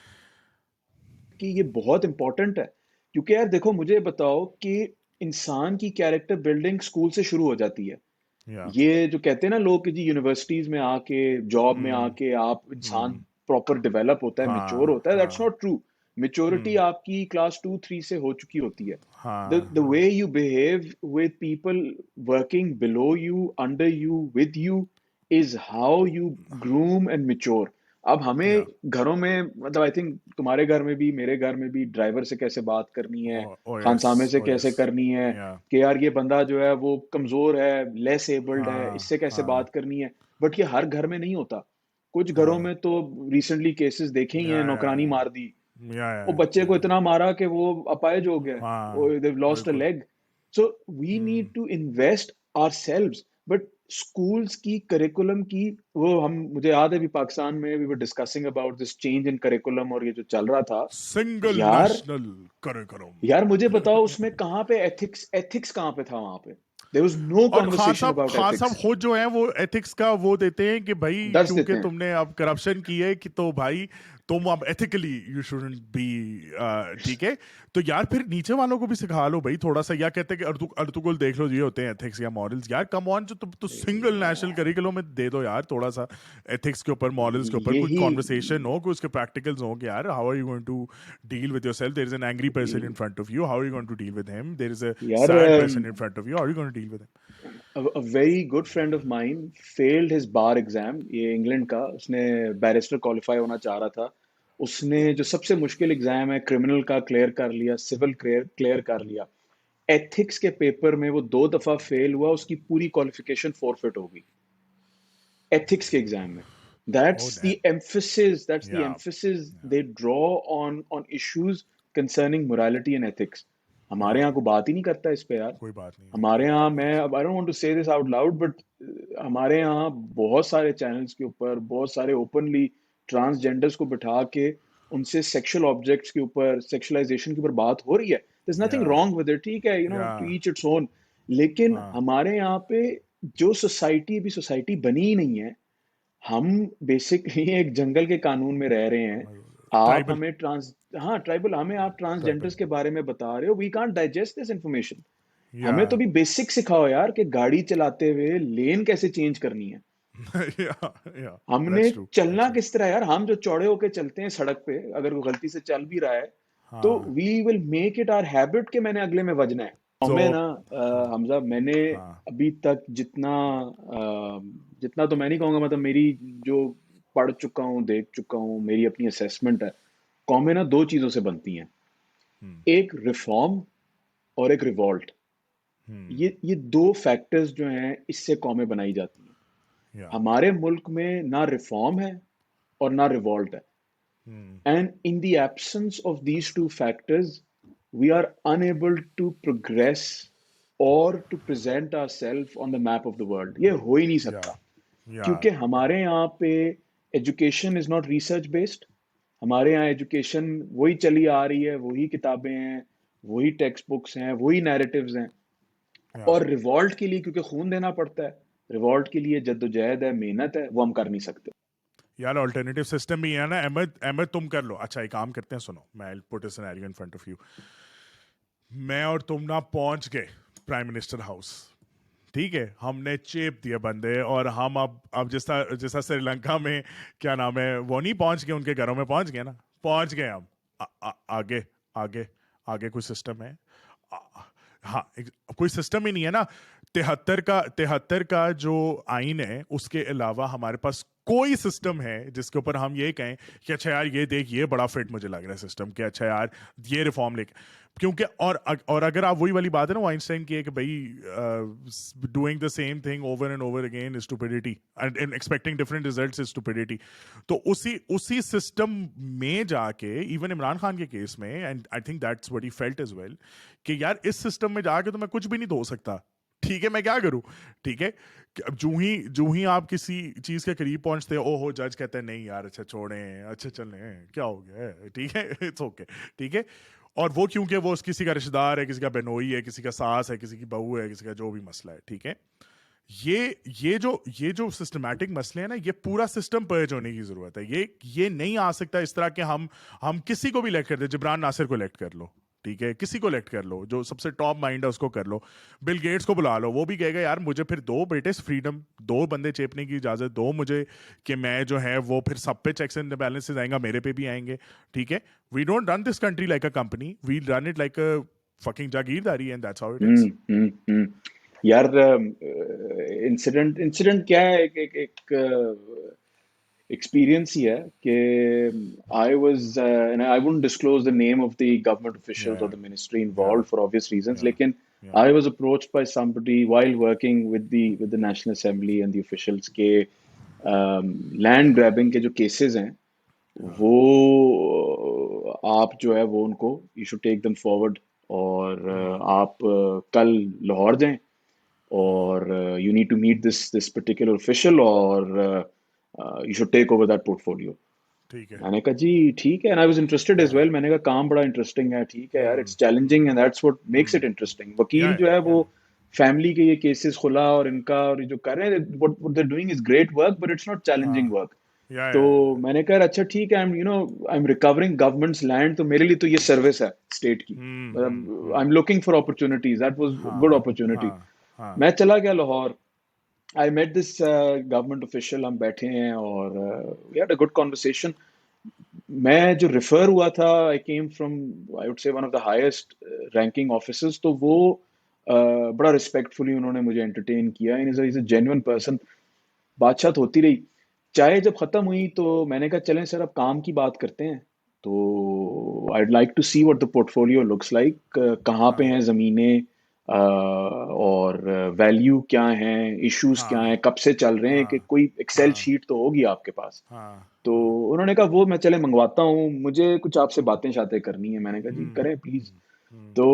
کہ یہ بہت امپورٹنٹ ہے. کیونکہ یار دیکھو مجھے بتاؤ کہ انسان کی کیریکٹر بلڈنگ اسکول سے شروع ہو جاتی ہے. یا یہ جو کہتے ہیں نا لوگ کہ جی یونیورسٹیز میں آ کے جاب میں آ کے آپ انسان پراپر ڈیولپ ہوتا ہے, میچور ہوتا ہے. That's not true. میچورٹی آپ کی کلاس 2-3 سے ہو چکی ہوتی ہے. The way you behave with people working below you, under you, with you is how you groom and mature. اب ہمیں گھروں میں مطلب آئی تھنک تمہارے گھر میں بھی میرے گھر میں بھی ڈرائیور سے کیسے بات کرنی ہے, خانسامے سے کیسے کرنی ہے, کہ یار یہ بندہ جو ہے وہ کمزور ہے, لیس ایبلڈ ہے, اس سے کیسے بات کرنی ہے. بٹ یہ ہر گھر میں نہیں ہوتا. کچھ گھروں میں تو ریسنٹلی کیسز دیکھے ہی ہیں, نوکرانی مار دی, وہ بچے کو اتنا مارا کہ وہ اپائج ہو گیا, they've lost a leg. So we need to invest ourselves. But schools کی کریکولم کی وہ مجھے یاد ہے بھی پاکستان میں we were discussing about this change in curriculum اور یہ جو چل رہا تھا سنگل یار نیشنل کریکولم. یار مجھے بتاؤ اس میں کہاں پہ ایتھکس کہاں پہ تھا وہاں پہ. There was no اور conversation about خان صاحب ethics. خود جو ہیں وہ ایتھکس کا وہ دیتے ہیں کہ بھائی درس کیونکہ دیتے ہیں. تم نے اب کرپشن کی ہے کہ تو بھائی تم اب ایتھیکلی یو شوڈنٹ بی, ٹھیک ہے. تو یار پھر نیچے والوں کو بھی سکھا لو بھائی تھوڑا سا, یا کہتے ہیں کہ ارطغرل دیکھ لو یہ ہوتے ہیں ایتھکس یا مورلز. یار کم آن, جو تم تو سنگل نیشنل کریکولم میں دے دو یار تھوڑا سا ایتھکس کے اوپر, مورلز کے اوپر کوئی یہی کانورسیشن ہو, کوئی اس کے پریکٹیکلز ہو کہ یار how are you going to deal with yourself, there is an angry person in front of you, how are you going to deal with him, there is a یار sad person in front of you, how are you going to deal with him. a very good friend of mine failed his bar exam. یہ England کا, اس نے barrister qualify ہونا چاہ رہا تھا. اس نے جو سب سے مشکل ایگزام ہے کرمنل کا کلیئر کر لیا, سول کلیئر کر لیا. ایتھکس کے پیپر میں وہ 2 دفعہ فیل ہوا, اس کی پوری کوالیفیکیشن فورفٹ ہو گئی ایتھکس کے ایگزام میں. Oh That's the damn. emphasis, that's the Yeah. emphasis they draw on issues concerning morality and ethics. ہمارے یہاں کوئی بات ہی نہیں کرتا اس پہ یار. کوئی بات نہیں. ہمارے یہاں میں I don't want to say this out loud but ہمارے یہاں بہت سارے چینلز کے اوپر بہت سارے اوپنلی ٹرانسجینڈرز کو بٹھا کے ان سے سیکشل آبجیکٹس کے اوپر, سیکشلائزیشن کے اوپر بات ہو رہی ہے. There's nothing wrong with it, ٹھیک ہے, to each its own. لیکن ہمارے یہاں پہ جو سوسائٹی ابھی سوسائٹی بنی ہی نہیں ہے, ہم بیسکلی ایک جنگل کے قانون میں رہ رہے ہیں. آپ ہمیں ٹرائبل ہمیں آپ ٹرانسجینڈرز کے بارے میں بتا رہے ہو. We can't digest this information. ہمیں تو بھی بیسک سکھاؤ یار کہ گاڑی چلاتے ہوئے لین کیسے چینج کرنی ہے. ہم نے چلنا کس طرح یار, ہم جو چوڑے ہو کے چلتے ہیں سڑک پہ, اگر وہ غلطی سے چل بھی رہا ہے تو we will make it our habit کہ میں نے اگلے میں وجنا ہے. میں نا حمزہ, میں نے ابھی تک جتنا تو میں نہیں کہوں گا, مطلب میری جو پڑھ چکا ہوں, دیکھ چکا ہوں, میری اپنی اسیسمنٹ ہے, قومیں نا 2 چیزوں سے بنتی ہیں, ایک ریفارم اور ایک ریوولٹ. یہ 2 فیکٹرز جو ہیں اس سے قومیں بنائی جاتی ہیں. ہمارے ملک میں نہ ریفارم ہے اور نہ ریوولٹ ہے. And in the absence of these 2 factors we are unable to progress or to present ourselves on the map of the world. یہ ہو ہی نہیں سکتا کیونکہ ہمارے یہاں پہ education is not research based. ہمارے یہاں ایجوکیشن وہی چلی آ رہی ہے, وہی کتابیں ہیں, وہی ٹیکسٹ بکس ہیں, وہی نیریٹیوز ہیں. اور ریوولٹ کے لیے کیونکہ خون دینا پڑتا ہے, ریوولٹ کے لیے جدوجہد ہے, محنت ہے, وہ ہم کر نہیں سکتے. یار آلٹرنیٹیو سسٹم بھی ہے نا. احمد تم کر لو. اچھا ایک کام کرتے ہیں, سنو, میں put a scenario in front of you. میں اور تم نا پہنچ گئے پرائم منسٹر ہاؤس, ٹھیک ہے, ہم نے چیپ دیے بندے, اور ہم اب جیسا سری لنکا میں کیا نام ہے وہ نہیں پہنچ گئے, ان کے گھروں میں پہنچ گئے نا, پہنچ گئے ہم. آگے آگے آگے کوئی سسٹم ہے؟ ہاں کوئی سسٹم ہی نہیں ہے نا. 73 کا جو آئین ہے اس کے علاوہ ہمارے پاس کوئی سسٹم ہے جس کے اوپر ہم یہ کہیں کہ اچھا یار یہ دیکھ یہ بڑا فٹ مجھے لگ رہا ہے سسٹم کہ اچھا یار یہ ریفارم لے کے کیونکہ اور اگر آپ وہی والی بات ہے نا وہ آئنسٹائن کی ہے کہ بھائی doing the same thing over and over again is stupidity and expecting different results is stupidity. تو اسی سسٹم میں جا کے ایون عمران خان کے کیس میں and I think that's what he felt as well کہ یار اس سسٹم میں جا کے تو میں کچھ بھی نہیں دھو سکتا, ٹھیک ہے میں کیا کروں, ٹھیک ہے جو ہی آپ کسی چیز کے قریب پہنچتے او ہو جج کہتے ہیں نہیں یار اچھا چھوڑیں اچھا چلیں کیا ہو گیا ہے, ٹھیک ہے اٹس اوکے, ٹھیک ہے. اور وہ کیونکہ وہ کسی کا رشتہ دار ہے, کسی کا بہنوئی ہے, کسی کا ساس ہے, کسی کی بہو ہے, کسی کا جو بھی مسئلہ ہے, ٹھیک ہے. یہ جو سسٹمیٹک مسئلے ہیں نا یہ پورا سسٹم پرچ ہونے کی ضرورت ہے. یہ نہیں آ سکتا اس طرح کہ ہم کسی کو بھی الیکٹ کر دیں, جبران ناصر کو الیکٹ کر لو, ٹھیک ہے, کسی کو الیکٹ کر لو جو سب سے ٹاپ مائنڈ ہے اس کو کر لو, بل گیٹس کو بلا لو, وہ بھی کہے گا یار مجھے پھر دو بیٹے فریڈم, دو بندے چیپنے کی اجازت دو مجھے کہ میں جو ہے وہ پھر سب پہ چیکس اینڈ بیلنسز آئیں گا, میرے پہ بھی آئیں گے, ٹھیک ہے. We don't run this country like a company, we run it like a fucking جاگیرداری and that's how it is. یار انسیڈنٹ کیا ہے, ایک ایکسپیرئنس ہی ہے کہ I was I wouldn't disclose the name of the government officials or Yeah, the ministry yeah, involved for obvious reasons, yeah, لیکن yeah. I was approached by somebody while working with the National Assembly and the officials کے land grabbing کے جو cases ہیں وہ آپ جو ہے وہ ان کو you should take them forward, اور آپ کل لاہور جائیں اور you need to meet this particular official اور you should take over that portfolio. ٹھیک ہے. میں نے کہا جی ٹھیک ہے, and I was interested as well. میں نے کہا کام بڑا انٹرسٹنگ ہے, ٹھیک ہے یار, it's challenging and that's what makes it interesting. وکیل جو ہے وہ فیملی کے یہ کیسز کھلا اور ان کا اور جو کر رہے ہیں what they're doing is great work but it's not challenging work. تو میں نے کہا اچھا ٹھیک ہے, I'm recovering government's land, تو میرے لیے تو یہ سروس ہے اسٹیٹ کی, I'm looking for opportunities. That was a good opportunity. میں چلا گیا Lahore, I met this government official, ہم بیٹھے ہیں اور we had a good conversation. میں جو ریفر ہوا تھا I came from I would say one of the highest ranking officers, تو وہ بڑا ریسپیکٹفلی انہوں نے مجھے انٹرٹین کیا. He's a genuine person. بات چیت ہوتی رہی, چائے جب ختم ہوئی تو میں نے کہا چلیں سر اب کام کی بات کرتے ہیں. تو I'd like to see what the portfolio looks like. کہاں پہ ہیں زمینیں اور ویلیو کیا ہیں, ایشوز کیا ہیں, کب سے چل رہے ہیں, کہ کوئی ایکسل شیٹ تو ہوگی آپ کے پاس. تو انہوں نے کہا وہ میں چلے منگواتا ہوں, مجھے کچھ آپ سے باتیں شاتیں کرنی ہیں. میں نے کہا جی کریں پلیز. تو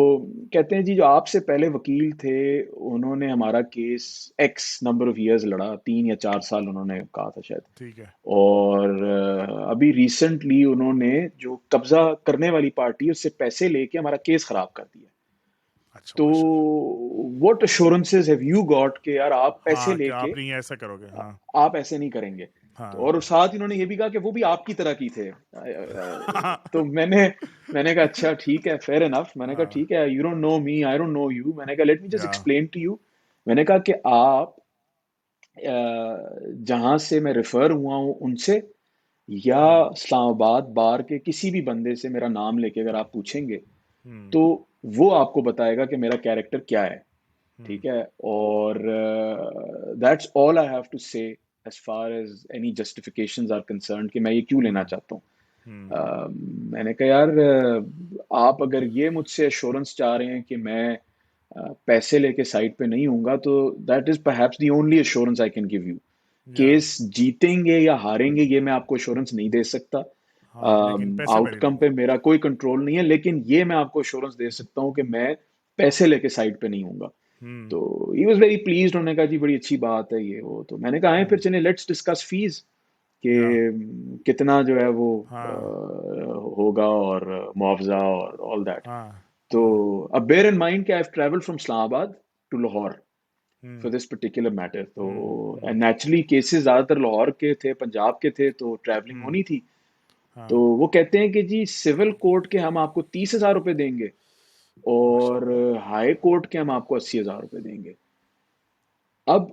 کہتے ہیں جی جو آپ سے پہلے وکیل تھے انہوں نے ہمارا case x number of years لڑا, 3 یا 4 سال انہوں نے کہا تھا شاید, ٹھیک ہے. اور ابھی ریسنٹلی انہوں نے جو قبضہ کرنے والی پارٹی اس سے پیسے لے کے ہمارا کیس خراب کر دیا. تو what assurances have you got کہ یار آپ پیسے لے کے آپ نہیں ایسا کرو گے. آپ ایسے نہیں کریں گے. اور ساتھ انہوں نے یہ بھی کہا کہ وہ بھی آپ کی طرح کی تھے. تو میں نے کہا اچھا ٹھیک ہے, fair enough. میں نے کہا ٹھیک ہے, you don't know me, I don't know you. میں نے کہا let me just explain to you. میں نے کہا کہ آپ جہاں سے میں ریفر ہوا ہوں ان سے یا اسلام آباد بار کے کسی بھی بندے سے میرا نام لے کے اگر آپ پوچھیں گے تو وہ آپ کو بتائے گا کہ میرا کیریکٹر کیا ہے, ٹھیک ہے. اور that's all I have to say as far as any justifications are concerned کہ میں یہ کیوں لینا چاہتا ہوں. میں نے کہا یار آپ اگر یہ مجھ سے ایشورنس چاہ رہے ہیں کہ میں پیسے لے کے سائٹ پہ نہیں ہوں گا تو that is perhaps the only assurance I can give you. Case جیتیں گے یا ہاریں گے یہ میں آپ کو ایشورنس نہیں دے سکتا, آؤٹ کم پہ میرا کوئی کنٹرول نہیں ہے, لیکن یہ میں آپ کو ایشورنس دے سکتا ہوں کہ میں پیسے لے کے سائٹ پہ نہیں ہوں گا. تو ہی واز ویری پلیزڈ, انہوں نے کہا جی بڑی اچھی بات ہے یہ وہ. تو میں نے کہا آئیں پھر چلیں لیٹس ڈسکس فیس کہ کتنا جو ہے وہ ہوگا اور معاوضہ اور آل دیٹ. تو اب بیئر ان مائنڈ کہ I have travelled from Islamabad to Lahore for this particular matter. تو نیچرلی کیسز زیادہ تر لاہور کے تھے, پنجاب کے تھے, تو ٹریولنگ ہونی تھی. تو وہ کہتے ہیں کہ جی سول کورٹ کے ہم آپ کو 30,000 روپے دیں گے اور ہائی کورٹ کے ہم آپ کو 80,000 روپے دیں گے. اب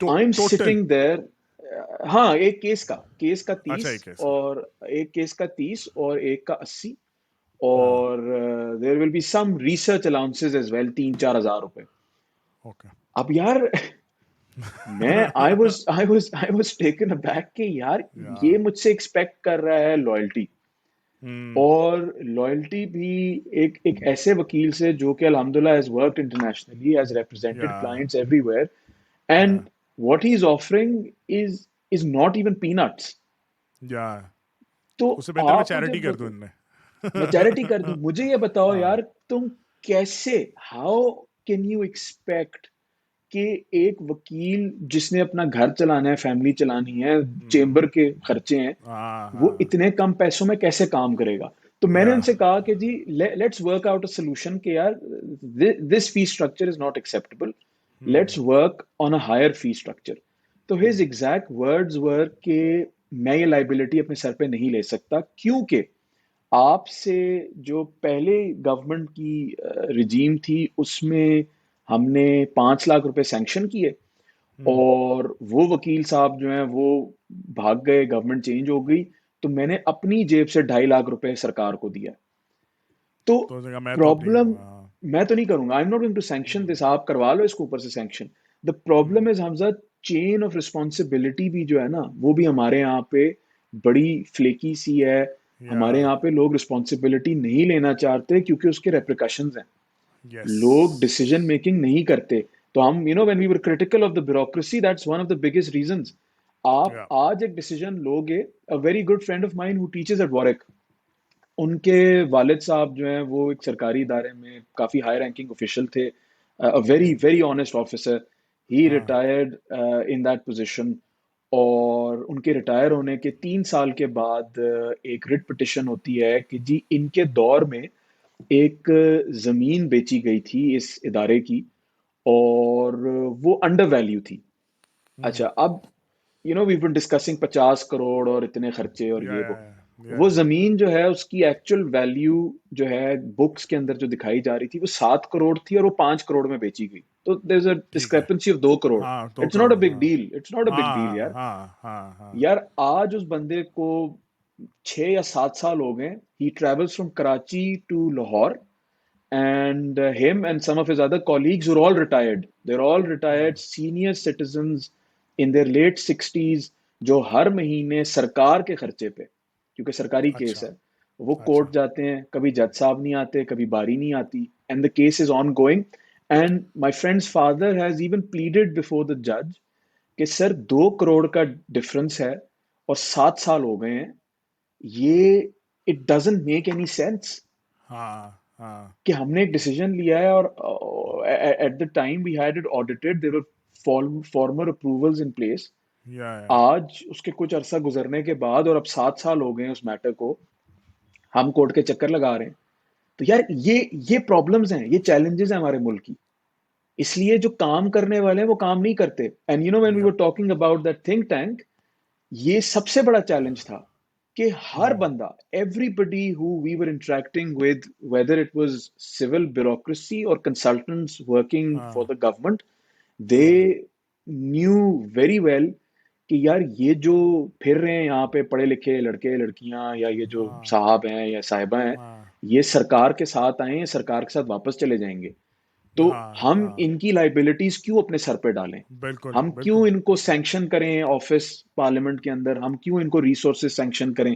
آئی ایم سٹنگ دیر, ہاں ایک کیس کا 30 اور ایک کیس کا 30 اور ایک کا 80, اور there will be some research allowances as well 3-4 ہزار روپے. اب یار I was taken aback کہ یار Yeah. یہ مجھ سے ایکسپیکٹ کر رہا ہے لوئلٹی، Hmm. اور لوئلٹی بھی ایک ایسے وکیل سے جو کہ الحمدللہ has worked internationally, has represented Yeah. clients everywhere, Yeah. and what he's offering is not even peanuts. Yeah. تو اس سے بہتر میں آپ چیریٹی جب کر دوں ان میں. میں چیریٹی کر دوں، مجھے یہ بتاؤ ہاں. یار تم کیسے، ہاؤ کین یو ایکسپیکٹ کہ ایک وکیل جس نے اپنا گھر چلانا ہے، فیملی چلانی ہے، چیمبر کے خرچے ہیں، ہاں وہ ہاں. اتنے کم پیسوں میں کیسے کام کرے گا؟ تو میں نے ان Yeah. سے کہا کہ جی let's work out a solution کہ یار this fee structure is not acceptable, let's work on a higher fee structure. تو ہز ایگزیکٹ ورڈز ور کہ میں یہ لائبلٹی اپنے سر پہ نہیں لے سکتا، کیونکہ آپ سے جو پہلے گورنمنٹ کی رجیم تھی اس میں ہم نے 5 لاکھ روپے سینکشن کیے، اور وہ وکیل صاحب جو ہیں وہ بھاگ گئے، گورنمنٹ چینج ہو گئی، تو میں نے اپنی جیب سے 2.5 لاکھ روپے سرکار کو دیا. تو تو اس نے کہا میں تو اب نہیں پرابلم، کروں گا. میں تو نہیں کروں گا، I am not going to sanction this, آپ کروا لو اس کو اوپر سے sanction. The problem is Hamza, chain of responsibility بھی جو ہے نا وہ بھی ہمارے یہاں پہ بڑی فلیکی سی ہے. ہمارے یا یہاں پہ لوگ رسپانسبلٹی نہیں لینا چاہتے کیونکہ اس کے ریپریکاشنز ہیں. یس. لوگ ڈیسیجن میکنگ نہیں کرتے. تو ہم when we were critical of the bureaucracy, that's one of the biggest reasons. آپ یا آج ایک ڈیسیجن لوگے. Very good friend of mine who teaches at Warwick, ان کے والد صاحب جو ہیں وہ ایک سرکاری ادارے میں کافی ہائی رینکنگ آفیشل تھے، ویری ویری آنےسٹ آفیسر. ہی ہاں. ریٹائرڈ ان دیٹ پوزیشن، اور ان کے ریٹائر ہونے کے 3 سال کے بعد ایک ریٹ پٹیشن ہوتی ہے کہ جی ان کے دور میں ایک زمین بیچی گئی تھی اس ادارے کی، اور وہ انڈر ویلیو تھی. اچھا اب وی بن ڈسکسنگ 50 کروڑ اور اتنے خرچے اور یا یہ وہ. یا یا وہ زمین جو ہے اس کی ایکچوئل ویلیو جو ہے بکس کے اندر جو دکھائی جا رہی تھی وہ 7 کروڑ تھی، اور وہ 5 کروڑ میں بیچی گئی. تو دیر از اے ٹھیک ہے. Discrepancy of 2 crore. ہاں 2 crore. It's not a big ہاں deal, it's not a big deal ہاں یار. ہاں ہاں ہاں. یار آج اس بندے کو 6 یا 7 سال ہو گئے. He travels from Karachi to Lahore, and him and some of his other colleagues were all retired. They're all retired senior citizens in their late 60s جو ہر مہینے سرکار کے خرچے پہ، کیونکہ سرکاری کیس اچھا ہے، وہ اچھا. کورٹ جاتے ہیں. کبھی جج صاحب نہیں آتے، کبھی باری نہیں آتی، and the case is ongoing. And my friend's father has even pleaded before the judge کہ سر 2 کروڑ کا ڈفرنس ہے اور 7 سال ہو گئے ہیں، یہ it doesn't make any sense. ہاں ہاں. کہ ہم نے ایک ڈیسیجن لیا ہے، اور at the time we had it audited, there were former approvals in place. یا آج اس کے کچھ عرصہ گزرنے کے بعد، اور اب 7 سال ہو گئے ہیں اس میٹر کو، ہم کورٹ کے چکر لگا رہے ہیں. تو یار یہ پرابلمز ہیں، یہ چیلنجز ہیں ہمارے ملک کی. اس لیے جو کام کرنے والے ہیں وہ کام نہیں کرتے. And when we were yep. Talking about that think tank, یہ سب سے بڑا چیلنج تھا کہ ہر بندہ، everybody who we were interacting with, whether it was civil bureaucracy اور کنسلٹنٹس ورکنگ ہاں for the government, they knew very well کہ یار یہ جو پھر رہے ہیں یہاں پہ پڑھے لکھے لڑکے لڑکیاں، یا یہ جو ہاں صاحب ہیں یا صاحبہ ہیں، ہاں یہ سرکار کے ساتھ آئے ہیں، سرکار کے ساتھ واپس چلے جائیں گے. تو ہاں ہم ہاں. ان کی لائبلٹیز کیوں اپنے سر پہ ڈالیں؟ بالکل ہم کیوں بالکل. ان کو سینکشن کریں آفس پارلیمنٹ کے اندر؟ ہم کیوں ان کو ریسورسز سینکشن کریں؟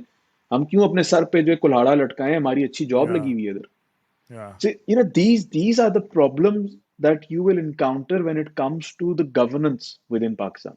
ہم کیوں اپنے سر پہ جو کلہاڑا لٹکائیں؟ ہماری اچھی جاب یا لگی ہوئی ہے ادھر. یا So, these are the problems that you will encounter when it comes to the governance within Pakistan.